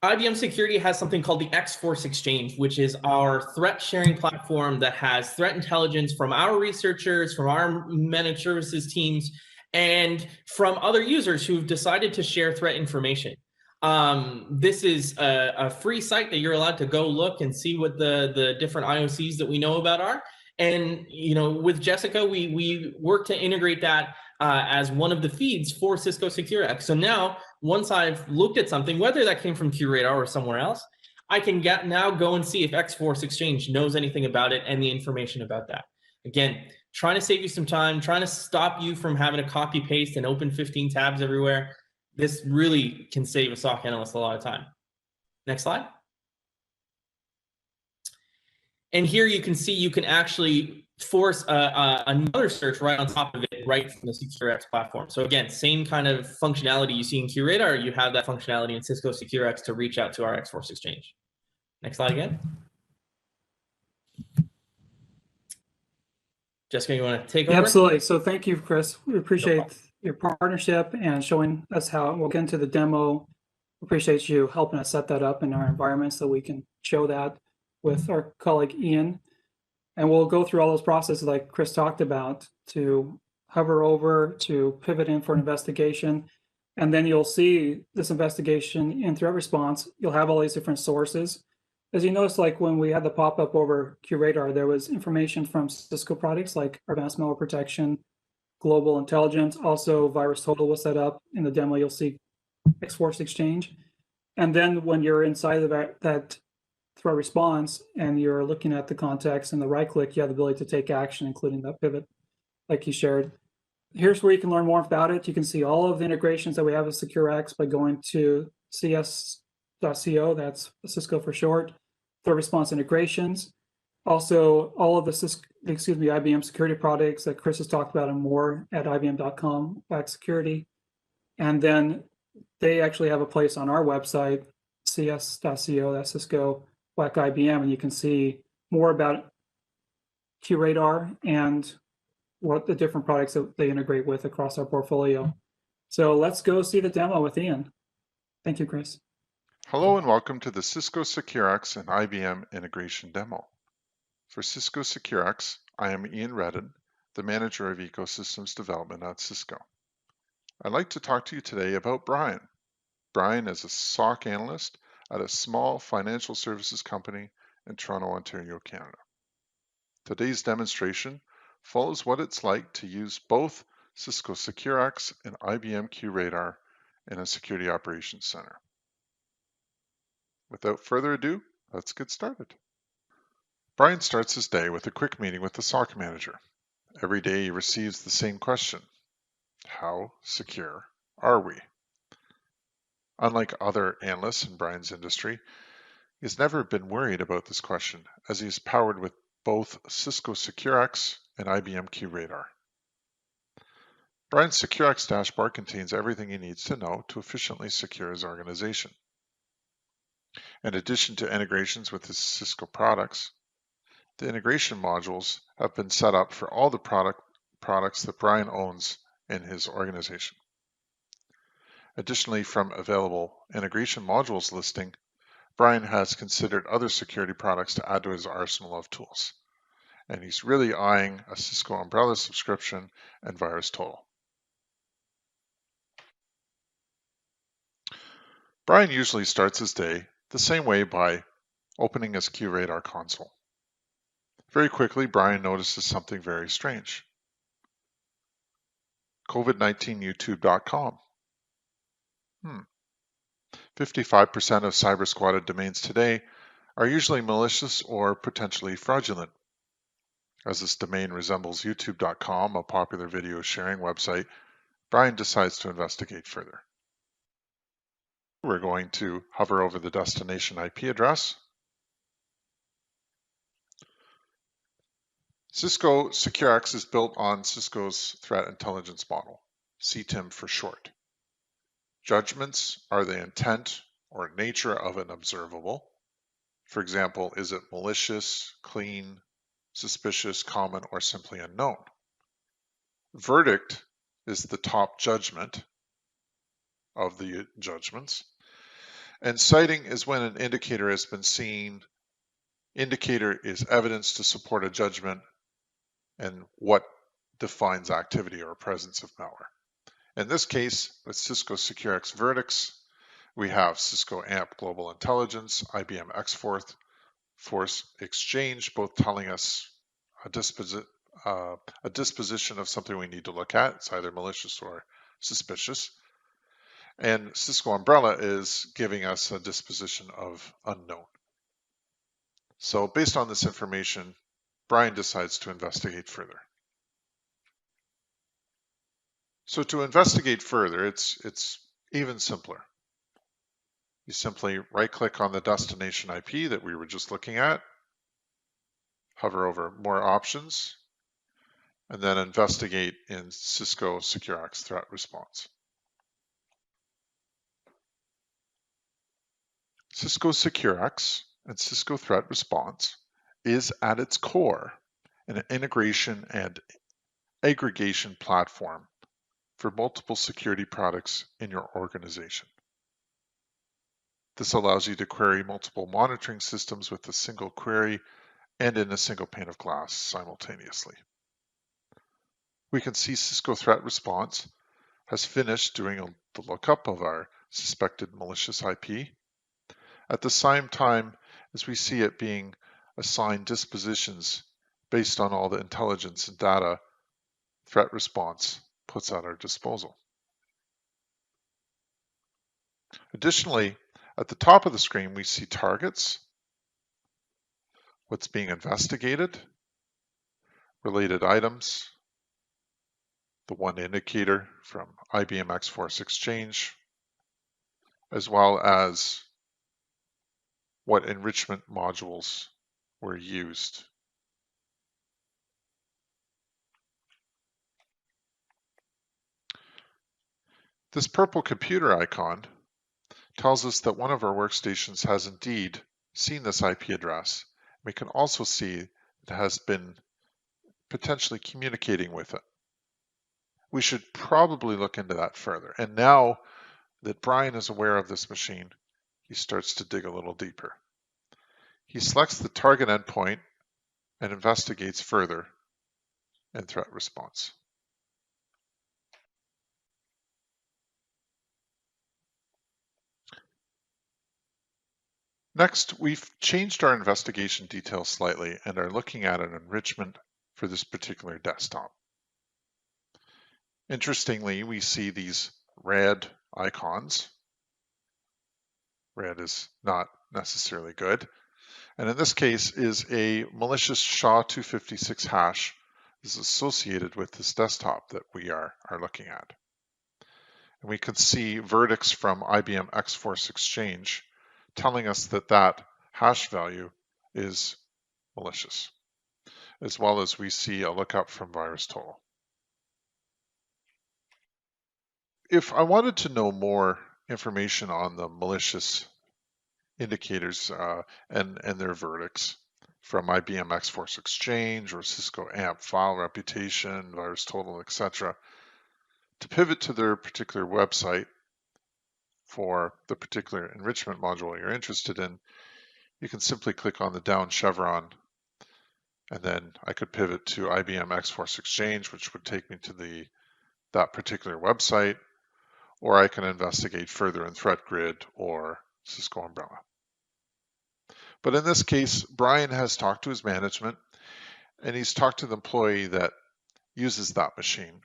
IBM Security has something called the X-Force Exchange, which is our threat sharing platform that has threat intelligence from our researchers, from our managed services teams, and from other users who've decided to share threat information. This is a free site that you're allowed to go look and see what the different IOCs that we know about are. And with Jessica, we work to integrate that as one of the feeds for Cisco securex. So now, once I've looked at something, whether that came from QRadar or somewhere else, I can now go and see if X-Force Exchange knows anything about it and the information about that. Again, trying to save you some time, trying to stop you from having to copy paste and open 15 tabs everywhere. This really can save a SOC analyst a lot of time. Next slide. And here you can see you can actually force another search right on top of it, right from the securex platform. So again, same kind of functionality you see in QRadar, you have that functionality in Cisco securex to reach out to our X-Force Exchange. Next slide again. Jessica, you want to take over? Absolutely. So thank you, Chris. We appreciate your partnership and showing us how. We'll get into the demo. Appreciate you helping us set that up in our environment so we can show that with our colleague Ian. And we'll go through all those processes like Chris talked about, to hover over, to pivot in for an investigation. And then you'll see this investigation in threat response. You'll have all these different sources. As you notice, like when we had the pop-up over QRadar, there was information from Cisco products like Advanced Malware Protection, Global Intelligence. Also, VirusTotal was set up. In the demo, you'll see X-Force Exchange. And then when you're inside of that threat response and you're looking at the context and the right click, you have the ability to take action, including that pivot like you shared. Here's where you can learn more about it. You can see all of the integrations that we have with securex by going to cs.co, that's Cisco for short, threat response integrations. Also, all of the IBM security products that Chris has talked about and more at ibm.com/security. And then they actually have a place on our website, cs.co, that's Cisco IBM, and you can see more about QRadar and what the different products that they integrate with across our portfolio. So let's go see the demo with Ian. Thank you, Chris. Hello and welcome to the Cisco securex and IBM integration demo. For Cisco securex, I am Ian Redden, the Manager of Ecosystems Development at Cisco. I'd like to talk to you today about Brian. Brian is a SOC analyst at a small financial services company in Toronto, Ontario, Canada. Today's demonstration follows what it's like to use both Cisco securex and IBM QRadar in a security operations center. Without further ado, let's get started. Brian starts his day with a quick meeting with the SOC manager. Every day he receives the same question: how secure are we? Unlike other analysts in Brian's industry, he's never been worried about this question, as he's powered with both Cisco securex and IBM qradar. Brian's securex dashboard contains everything he needs to know to efficiently secure his organization. In addition to integrations with his Cisco products, the integration modules have been set up for all the products that Brian owns in his organization. Additionally, from available integration modules listing, Brian has considered other security products to add to his arsenal of tools, and he's really eyeing a Cisco Umbrella subscription and VirusTotal. Brian usually starts his day the same way, by opening his qradar console. Very quickly, Brian notices something very strange. COVID-19youtube.com. 55% of cyber-squatted domains today are usually malicious or potentially fraudulent. As this domain resembles youtube.com, a popular video sharing website, Brian decides to investigate further. We're going to hover over the destination IP address. Cisco securex is built on Cisco's threat intelligence model, CTIM for short. Judgments are the intent or nature of an observable. For example, is it malicious, clean, suspicious, common, or simply unknown? Verdict is the top judgment of the judgments. And citing is when an indicator has been seen. Indicator is evidence to support a judgment and what defines activity or presence of malware. In this case, with Cisco securex verdicts, we have Cisco AMP Global Intelligence, IBM X-Force Exchange, both telling us a disposition of something we need to look at. It's either malicious or suspicious. And Cisco Umbrella is giving us a disposition of unknown. So based on this information, Brian decides to investigate further. So to investigate further, it's even simpler. You simply right-click on the destination IP that we were just looking at, hover over More Options, and then investigate in Cisco securex Threat Response. Cisco securex and Cisco Threat Response is at its core an integration and aggregation platform for multiple security products in your organization. This allows you to query multiple monitoring systems with a single query and in a single pane of glass simultaneously. We can see Cisco Threat Response has finished doing the lookup of our suspected malicious IP. At the same time as we see it being assigned dispositions based on all the intelligence and data Threat Response puts at our disposal. Additionally, at the top of the screen, we see targets, what's being investigated, related items, the one indicator from IBM X-Force Exchange, as well as what enrichment modules were used. This purple computer icon tells us that one of our workstations has indeed seen this IP address. We can also see it has been potentially communicating with it. We should probably look into that further. And now that Brian is aware of this machine, he starts to dig a little deeper. He selects the target endpoint and investigates further in Threat Response. Next, we've changed our investigation details slightly and are looking at an enrichment for this particular desktop. Interestingly, we see these red icons. Red is not necessarily good. And in this case is a malicious SHA-256 hash is associated with this desktop that we are looking at. And we can see verdicts from IBM X-Force Exchange telling us that that hash value is malicious, as well as we see a lookup from VirusTotal. If I wanted to know more information on the malicious indicators and their verdicts from IBM X-Force Exchange or Cisco AMP file reputation, VirusTotal, etc., to pivot to their particular website for the particular enrichment module you're interested in, you can simply click on the down chevron, and then I could pivot to IBM X-Force Exchange, which would take me to that particular website, or I can investigate further in ThreatGrid or Cisco Umbrella. But in this case, Brian has talked to his management, and he's talked to the employee that uses that machine,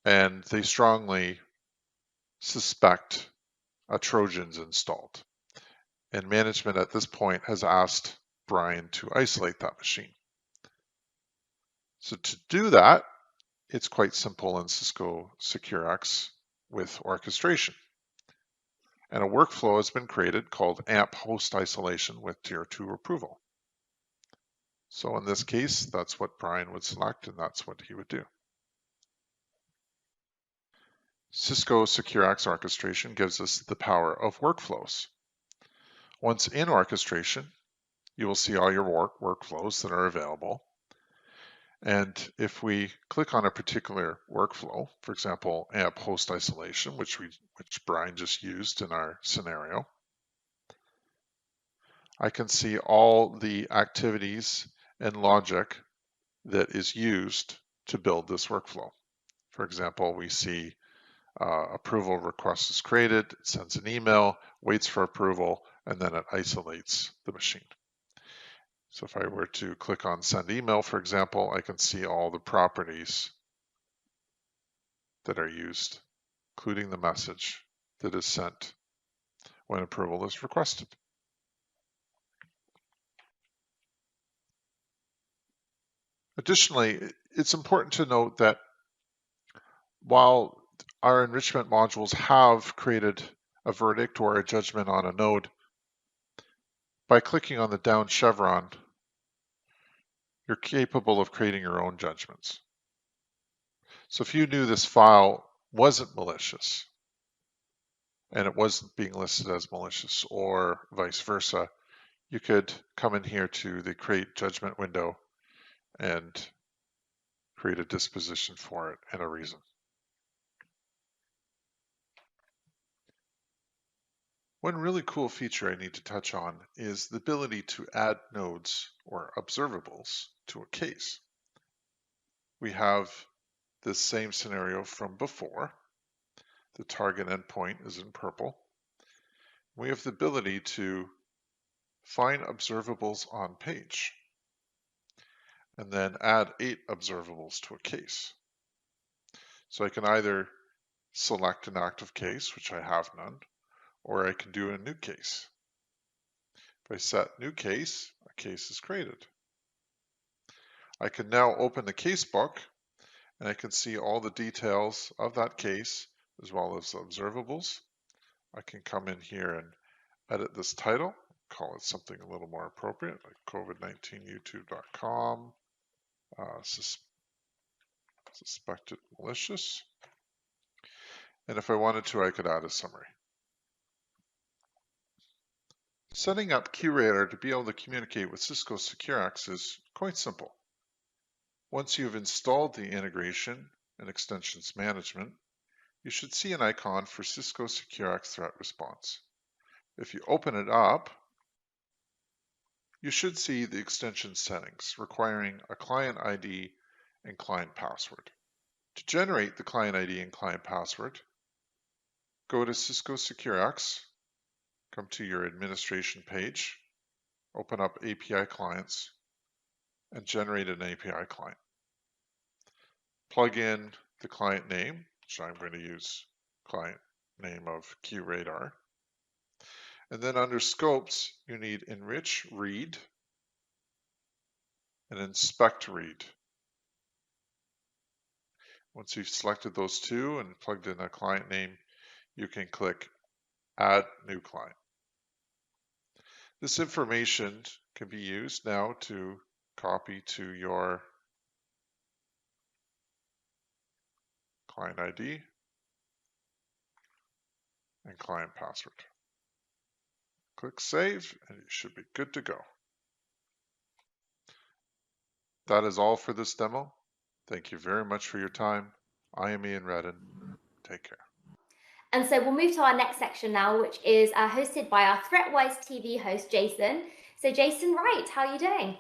and they strongly suspect a Trojan's installed. And management at this point has asked Brian to isolate that machine. So to do that, it's quite simple in Cisco securex with orchestration. And a workflow has been created called AMP host isolation with tier 2 approval. So in this case, that's what Brian would select, and that's what he would do. Cisco securex orchestration gives us the power of workflows. Once in orchestration, you will see all your workflows that are available. And if we click on a particular workflow, for example, AMP host isolation, which Brian just used in our scenario, I can see all the activities and logic that is used to build this workflow. For example, we see approval request is created, it sends an email, waits for approval, and then it isolates the machine. So if I were to click on send email, for example, I can see all the properties that are used, including the message that is sent when approval is requested. Additionally, it's important to note that while our enrichment modules have created a verdict or a judgment on a node, by clicking on the down chevron, you're capable of creating your own judgments. So if you knew this file wasn't malicious and it wasn't being listed as malicious or vice versa, you could come in here to the create judgment window and create a disposition for it and a reason. One really cool feature I need to touch on is the ability to add nodes or observables to a case. We have this same scenario from before. The target endpoint is in purple. We have the ability to find observables on page and then add 8 observables to a case. So I can either select an active case, which I have none, or I can do a new case. If I set new case, a case is created. I can now open the case book and I can see all the details of that case as well as the observables. I can come in here and edit this title, call it something a little more appropriate, like COVID-19youtube.com, suspected malicious. And if I wanted to, I could add a summary. Setting up qradar to be able to communicate with Cisco securex is quite simple. Once you've installed the integration and extensions management, you should see an icon for Cisco securex threat response. If you open it up, you should see the extension settings requiring a client ID and client password. To generate the client ID and client password, go to Cisco securex, come to your administration page, open up API clients, and generate an API client. Plug in the client name, which I'm going to use client name of qradar. And then under scopes, you need enrich read and inspect read. Once you've selected those two and plugged in a client name, you can click Add New Client. This information can be used now to copy to your client ID and client password. Click Save, and you should be good to go. That is all for this demo. Thank you very much for your time. I am Ian Redden. Take care. And so we'll move to our next section now, which is hosted by our ThreatWise TV host, Jason. So Jason Wright, how are you doing?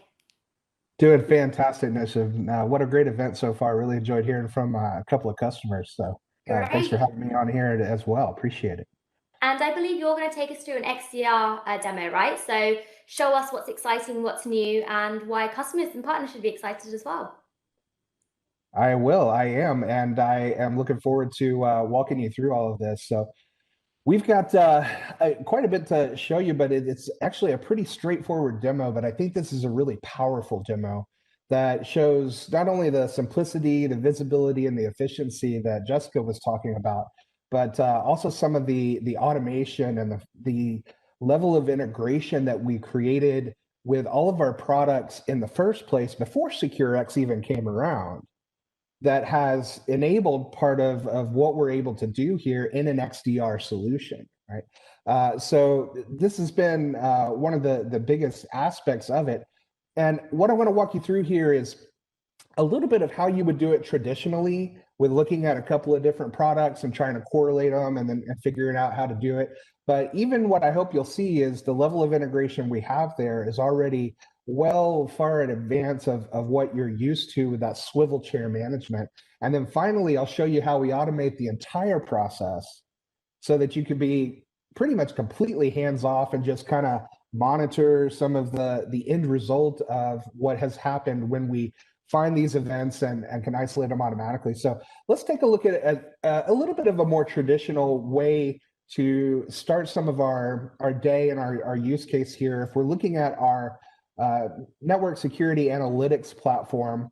Doing fantastic, Nisha. What a great event so far. Really enjoyed hearing from a couple of customers. So thanks for having me on here as well. Appreciate it. And I believe you're going to take us through an XDR demo, right? So show us what's exciting, what's new, and why customers and partners should be excited as well. I will. I am. And I am looking forward to walking you through all of this. So we've got quite a bit to show you, but it's actually a pretty straightforward demo. But I think this is a really powerful demo that shows not only the simplicity, the visibility, and the efficiency that Jessica was talking about, but also some of the automation and the level of integration that we created with all of our products in the first place before securex even came around, that has enabled part of what we're able to do here in an XDR solution, right? So this has been one of the biggest aspects of it. And what I want to walk you through here is a little bit of how you would do it traditionally with looking at a couple of different products and trying to correlate them and then figuring out how to do it. But even what I hope you'll see is the level of integration we have there is already well far in advance of what you're used to with that swivel chair management. And then finally, I'll show you how we automate the entire process so that you can be pretty much completely hands-off and just kind of monitor some of the end result of what has happened when we find these events and can isolate them automatically. So let's take a look at a little bit of a more traditional way to start some of our day and our use case here. If we're looking at our network security analytics platform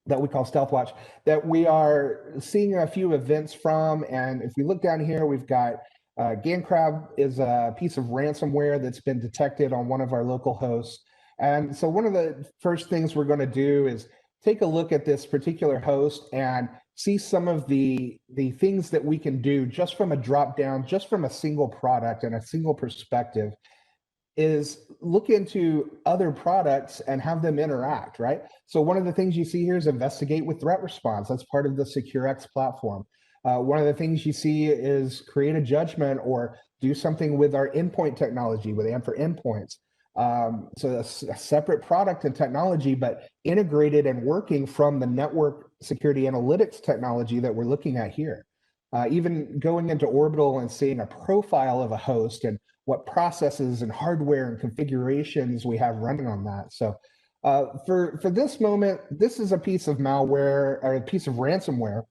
that we call StealthWatch, that we are seeing a few events from. And if we look down here, we've got GanCrab is a piece of ransomware that's been detected on one of our local hosts. And so one of the first things we're going to do is take a look at this particular host and see some of the things that we can do just from a drop down, just from a single product and a single perspective, is look into other products and have them interact, right? So one of the things you see here is investigate with threat response. That's part of the securex platform. One of the things you see is create a judgment or do something with our endpoint technology, with AMP for endpoints. So a separate product and technology, but integrated and working from the network security analytics technology that we're looking at here. Even going into Orbital and seeing a profile of a host and what processes and hardware and configurations we have running on that. So for this moment, this is a piece of malware or a piece of ransomware.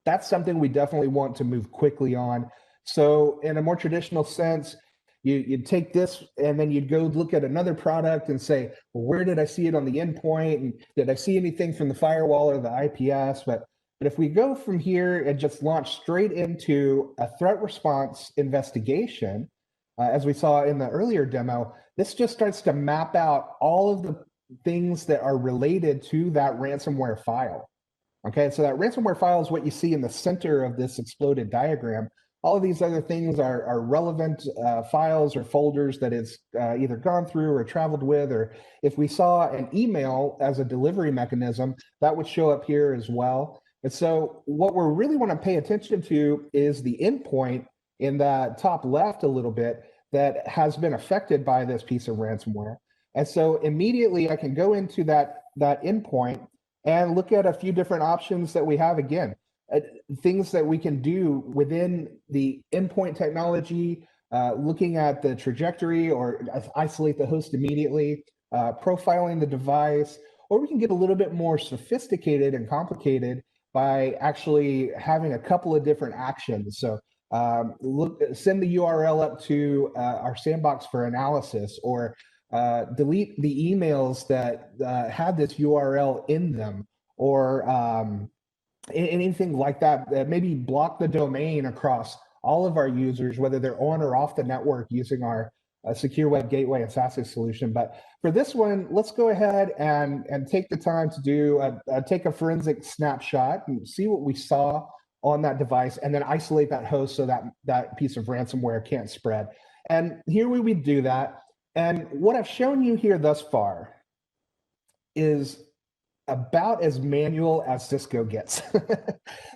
That's something we definitely want to move quickly on. So in a more traditional sense, you'd take this and then you'd go look at another product and say, well, where did I see it on the endpoint? And did I see anything from the firewall or the IPS? But if we go from here and just launch straight into a threat response investigation, as we saw in the earlier demo, this just starts to map out all of the things that are related to that ransomware file. Okay, so that ransomware file is what you see in the center of this exploded diagram. All of these other things are relevant files or folders that it's either gone through or traveled with, or if we saw an email as a delivery mechanism, that would show up here as well. And so what we really want to pay attention to is the endpoint in that top left a little bit that has been affected by this piece of ransomware. And so immediately I can go into that endpoint and look at a few different options that we have. Again, things that we can do within the endpoint technology, looking at the trajectory or isolate the host immediately, profiling the device, or we can get a little bit more sophisticated and complicated by actually having a couple of different actions. So send the URL up to our sandbox for analysis, or delete the emails that had this URL in them, or anything like that, maybe block the domain across all of our users, whether they're on or off the network using our secure web gateway and SASE solution. But for this one, let's go ahead and take the time to do take a forensic snapshot and see what we saw on that device, and then isolate that host so that that piece of ransomware can't spread. And here we would do that. And what I've shown you here thus far is about as manual as Cisco gets.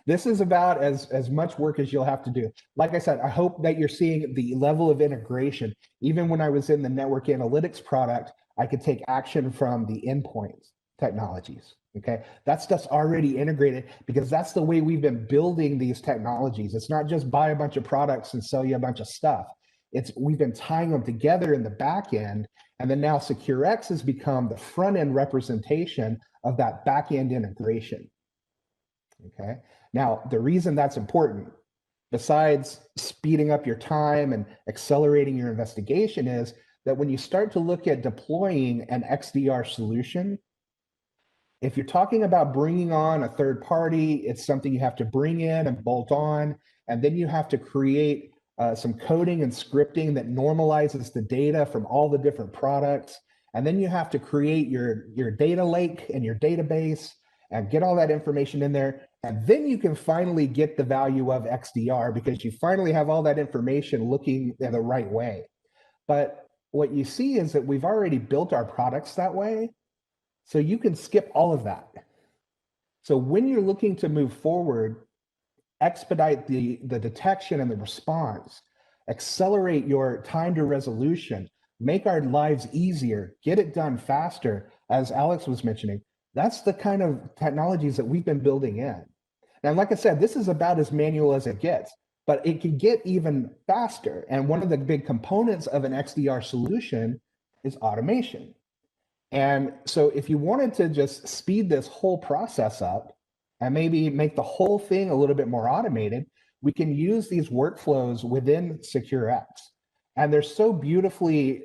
This is about as much work as you'll have to do. Like I said, I hope that you're seeing the level of integration. Even when I was in the network analytics product, I could take action from the endpoint technologies. Okay, that stuff's already integrated because that's the way we've been building these technologies. It's not just buy a bunch of products and sell you a bunch of stuff. We've been tying them together in the back end, and then now securex has become the front end representation of that back end integration. Okay, now the reason that's important, besides speeding up your time and accelerating your investigation, is that when you start to look at deploying an XDR solution, if you're talking about bringing on a third party, it's something you have to bring in and bolt on, and then you have to create some coding and scripting that normalizes the data from all the different products. And then you have to create your data lake and your database and get all that information in there. And then you can finally get the value of XDR because you finally have all that information looking in the right way. But what you see is that we've already built our products that way. So you can skip all of that. So when you're looking to move forward, expedite the detection and the response, accelerate your time to resolution, make our lives easier, get it done faster, as Alex was mentioning, that's the kind of technologies that we've been building in. Now, like I said, this is about as manual as it gets, but it can get even faster. And one of the big components of an XDR solution is automation. And so if you wanted to just speed this whole process up and maybe make the whole thing a little bit more automated, we can use these workflows within securex. And they're so beautifully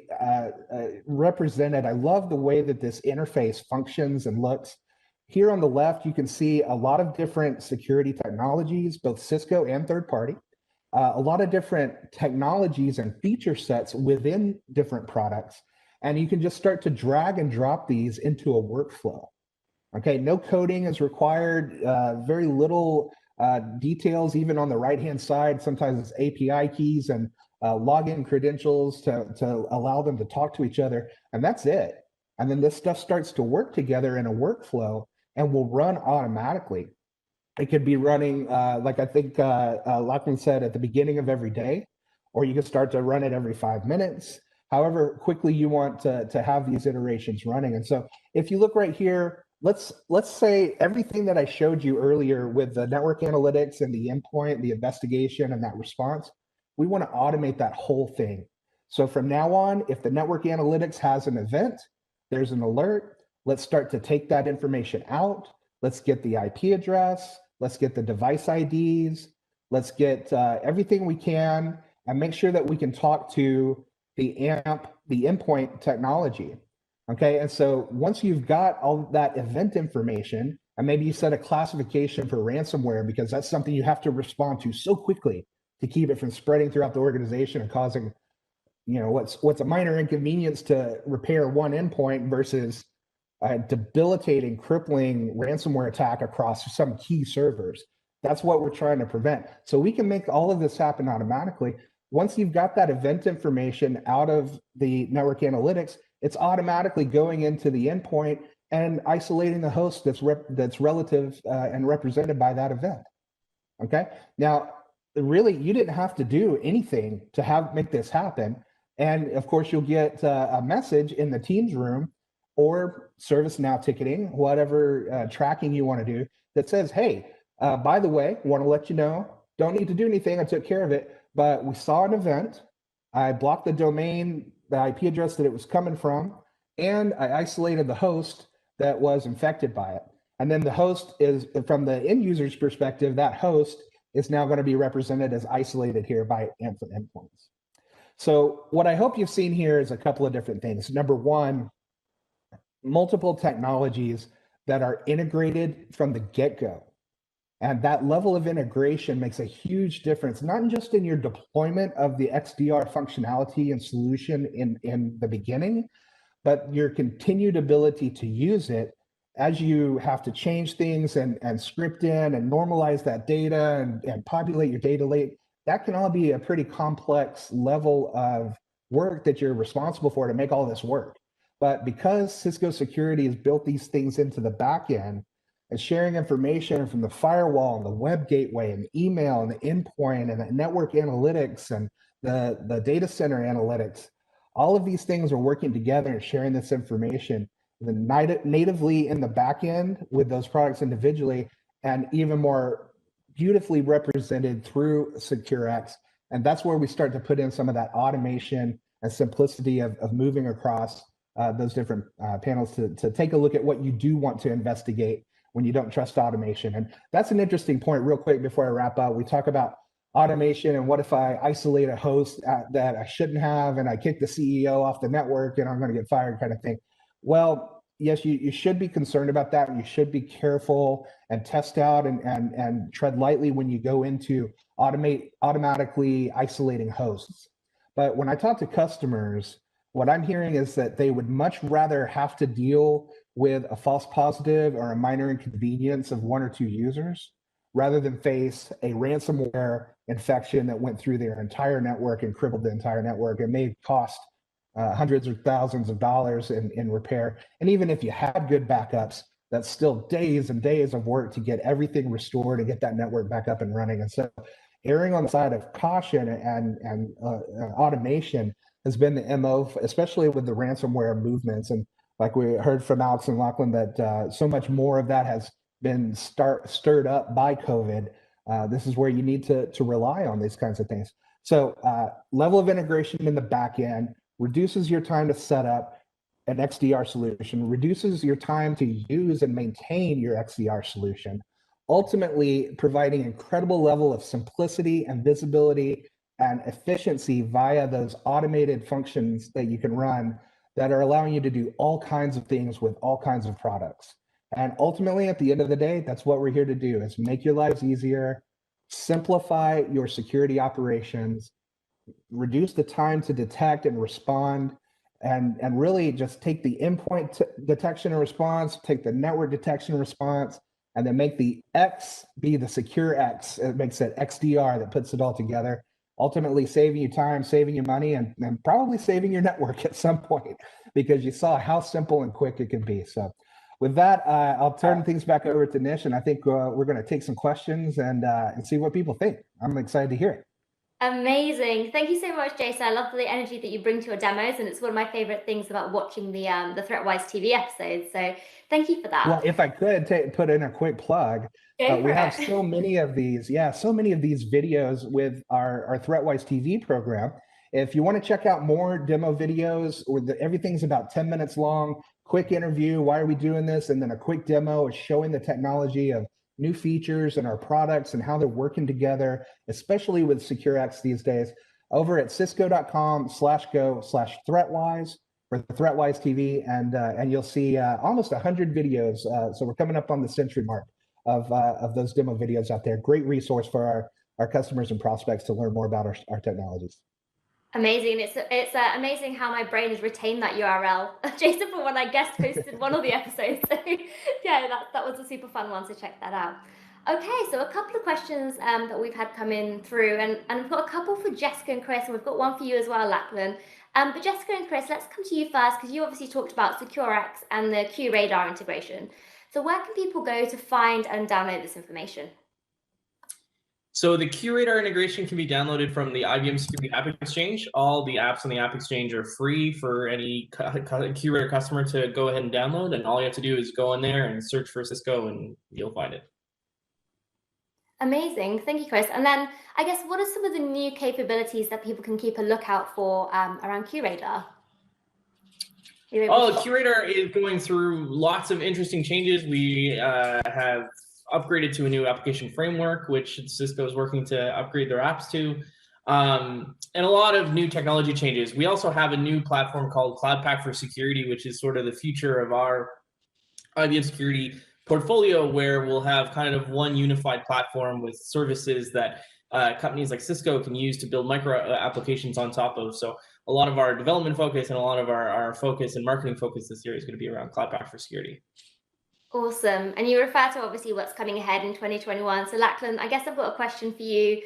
represented. I love the way that this interface functions and looks. Here on the left, you can see a lot of different security technologies, both Cisco and third party, a lot of different technologies and feature sets within different products. And you can just start to drag and drop these into a workflow. Okay, no coding is required, very little details, even on the right-hand side. Sometimes it's API keys and login credentials to allow them to talk to each other, and that's it. And then this stuff starts to work together in a workflow and will run automatically. It could be running, like I think Lachlan said, at the beginning of every day, or you can start to run it every 5 minutes, however quickly you want to have these iterations running. And so if you look right here, let's say everything that I showed you earlier with the network analytics and the endpoint, the investigation, and that response, we want to automate that whole thing. So from now on, if the network analytics has an event, there's an alert, let's start to take that information out. Let's get the IP address. Let's get the device IDs. Let's get everything we can and make sure that we can talk to the endpoint technology. Okay, and so once you've got all that event information, and maybe you set a classification for ransomware because that's something you have to respond to so quickly to keep it from spreading throughout the organization and causing, you know, what's a minor inconvenience to repair one endpoint versus a debilitating, crippling ransomware attack across some key servers. That's what we're trying to prevent. So we can make all of this happen automatically. Once you've got that event information out of the network analytics, it's automatically going into the endpoint and isolating the host that's relative and represented by that event. Okay. Now, really, you didn't have to do anything to make this happen. And of course, you'll get a message in the Teams room or ServiceNow ticketing, whatever tracking you want to do, that says, hey, by the way, want to let you know, don't need to do anything. I took care of it, but we saw an event. I blocked the domain, the IP address that it was coming from, and I isolated the host that was infected by it. And then the host is, from the end user's perspective, that host is now going to be represented as isolated here by endpoints. So what I hope you've seen here is a couple of different things. Number one, multiple technologies that are integrated from the get-go. And that level of integration makes a huge difference, not just in your deployment of the XDR functionality and solution in the beginning, but your continued ability to use it as you have to change things and script in and normalize that data and populate your data lake. That can all be a pretty complex level of work that you're responsible for to make all this work. But because Cisco Security has built these things into the back end, and sharing information from the firewall and the web gateway and email and the endpoint and the network analytics and the data center analytics, all of these things are working together and sharing this information natively in the back end with those products individually, and even more beautifully represented through securex. And that's where we start to put in some of that automation and simplicity of moving across those different panels to take a look at what you do want to investigate when you don't trust automation. And that's an interesting point. Real quick before I wrap up, we talk about automation and what if I isolate a host that I shouldn't have and I kick the CEO off the network and I'm going to get fired kind of thing. Well, yes, you should be concerned about that, and you should be careful and test out and tread lightly when you go into automatically isolating hosts. But when I talk to customers, what I'm hearing is that they would much rather have to deal with a false positive or a minor inconvenience of 1 or 2 users rather than face a ransomware infection that went through their entire network and crippled the entire network and may cost hundreds or thousands of dollars in repair. And even if you had good backups, that's still days and days of work to get everything restored and get that network back up and running. And so erring on the side of caution and automation has been the MO, especially with the ransomware movements. And like we heard from Alex and Lachlan, that so much more of that has been stirred up by COVID. This is where you need to rely on these kinds of things. So level of integration in the back end reduces your time to set up an XDR solution, reduces your time to use and maintain your XDR solution, ultimately providing incredible level of simplicity and visibility and efficiency via those automated functions that you can run that are allowing you to do all kinds of things with all kinds of products. And ultimately, at the end of the day, that's what we're here to do, is make your lives easier, simplify your security operations, reduce the time to detect and respond, and really just take the endpoint detection and response, take the network detection and response, and then make the X be the securex. It makes it XDR that puts it all together, ultimately saving you time, saving you money, and probably saving your network at some point, because you saw how simple and quick it can be. So with that, I'll turn things back over to Nish, and I think we're going to take some questions and see what people think. I'm excited to hear it. Amazing. Thank you so much, Jason. I love the energy that you bring to your demos, and it's one of my favorite things about watching the ThreatWise TV episodes. So thank you for that. Well, if I could put in a quick plug, we have so many of these, so many of these videos with our ThreatWise TV program. If you want to check out more demo videos, everything's about 10 minutes long, quick interview, why are we doing this? And then a quick demo is showing the technology of new features and our products and how they're working together, especially with securex these days, over at cisco.com/go/threatwise for the ThreatWise TV, and you'll see almost 100 videos. So we're coming up on the century mark of those demo videos out there. Great resource for our customers and prospects to learn more about our technologies. Amazing. It's amazing how my brain has retained that URL, Jason, for when I guest hosted one of the episodes. So yeah, that was a super fun one, so check that out. Okay, so a couple of questions that we've had come in through, and we've got a couple for Jessica and Chris, and we've got one for you as well, Lachlan. But Jessica and Chris, let's come to you first, because you obviously talked about securex and the qradar integration. So where can people go to find and download this information? So the qradar integration can be downloaded from the IBM Security App Exchange. All the apps on the App Exchange are free for any qradar customer to go ahead and download, and all you have to do is go in there and search for Cisco, and you'll find it. Amazing. Thank you, Chris. And then I guess, what are some of the new capabilities that people can keep a lookout for around qradar? Oh, qradar is going through lots of interesting changes. We have upgraded to a new application framework, which Cisco is working to upgrade their apps to, and a lot of new technology changes. We also have a new platform called Cloud Pak for Security, which is sort of the future of our IBM Security portfolio where we'll have kind of one unified platform with services that companies like Cisco can use to build micro applications on top of. So a lot of our development focus and a lot of our focus and marketing focus this year is going to be around cloud back for security. Awesome. And you refer to obviously what's coming ahead in 2021. So Lachlan, I guess I've got a question for you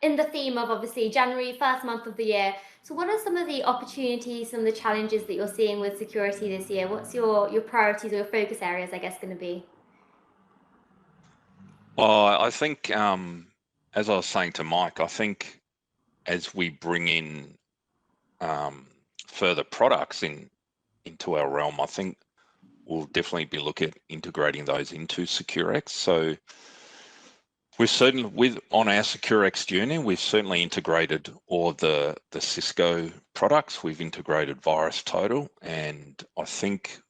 in the theme of obviously January, first month of the year. So what are some of the opportunities, some of the challenges that you're seeing with security this year? What's your priorities or your focus areas, I guess, going to be? Well, I think, as I was saying to Mike, I think as we bring in further products into our realm, I think we'll definitely be looking at integrating those into securex. So we've certainly, on our securex journey, we've certainly integrated all the Cisco products. We've integrated VirusTotal, and I think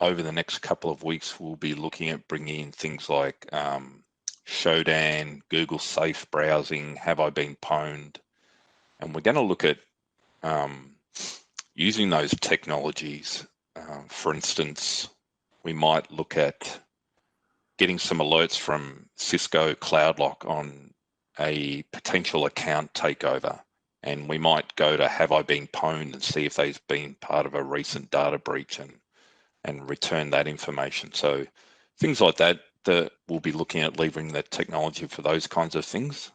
over the next couple of weeks, we'll be looking at bringing in things like Shodan, Google Safe Browsing, Have I Been Pwned? And we're going to look at using those technologies. For instance, we might look at getting some alerts from Cisco CloudLock on a potential account takeover. And we might go to Have I Been Pwned and see if they've been part of a recent data breach and return that information. So things like that we'll be looking at leveraging that technology for those kinds of things.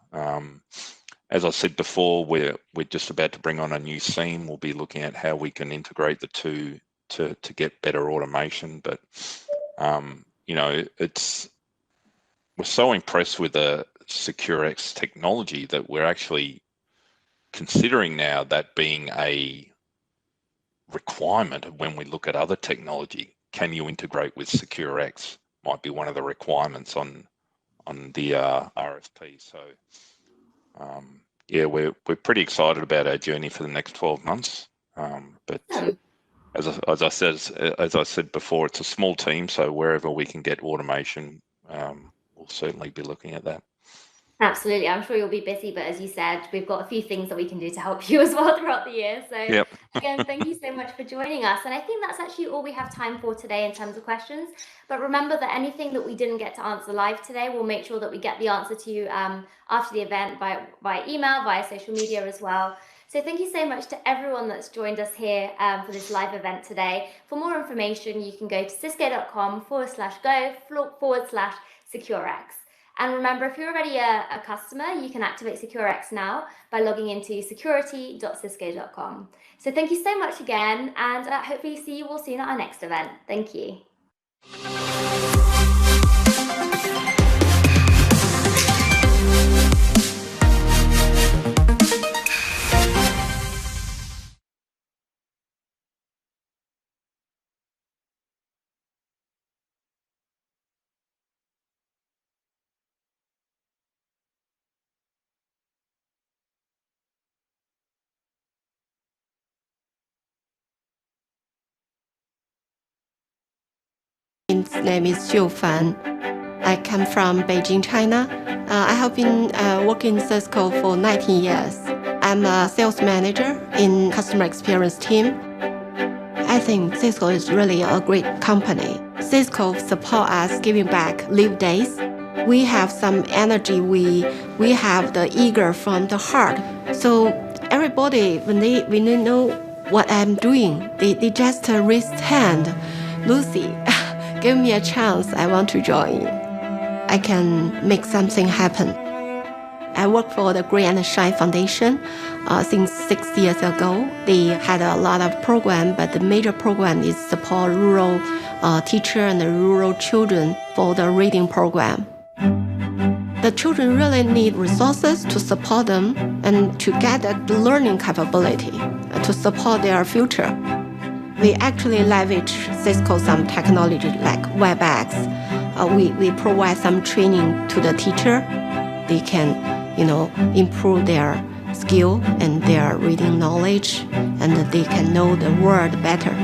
As I said before, we're just about to bring on a new SIEM. We'll be looking at how we can integrate the two to get better automation. But you know, we're so impressed with the securex technology that we're actually considering now that being a requirement when we look at other technology. Can you integrate with securex? Might be one of the requirements on the RFP. So yeah, we're pretty excited about our journey for the next 12 months. But as I said before, it's a small team, so wherever we can get automation, we'll certainly be looking at that. Absolutely. I'm sure you'll be busy, but as you said, we've got a few things that we can do to help you as well throughout the year. So yep. Again, thank you so much for joining us. And I think that's actually all we have time for today in terms of questions. But remember that anything that we didn't get to answer live today, we'll make sure that we get the answer to you after the event by email, via social media as well. So thank you so much to everyone that's joined us here for this live event today. For more information, you can go to cisco.com/go/securex. And remember, if you're already a customer, you can activate securex now by logging into security.cisco.com. So thank you so much again, and hopefully see you all soon at our next event. Thank you. His name is Xiu Fan. I come from Beijing, China. I have been working in Cisco for 19 years. I'm a sales manager in customer experience team. I think Cisco is really a great company. Cisco support us giving back live days. We have some energy. We have the eager from the heart. So everybody, when they know what I'm doing, they just raise hand. Lucy, give me a chance, I want to join. I can make something happen. I work for the Green and Shine Foundation since 6 years ago. They had a lot of program, but the major program is support rural teacher and the rural children for the reading program. The children really need resources to support them and to get the learning capability to support their future. We actually leverage Cisco some technology like WebEx. We provide some training to the teacher. They can, improve their skill and their reading knowledge, and they can know the word better.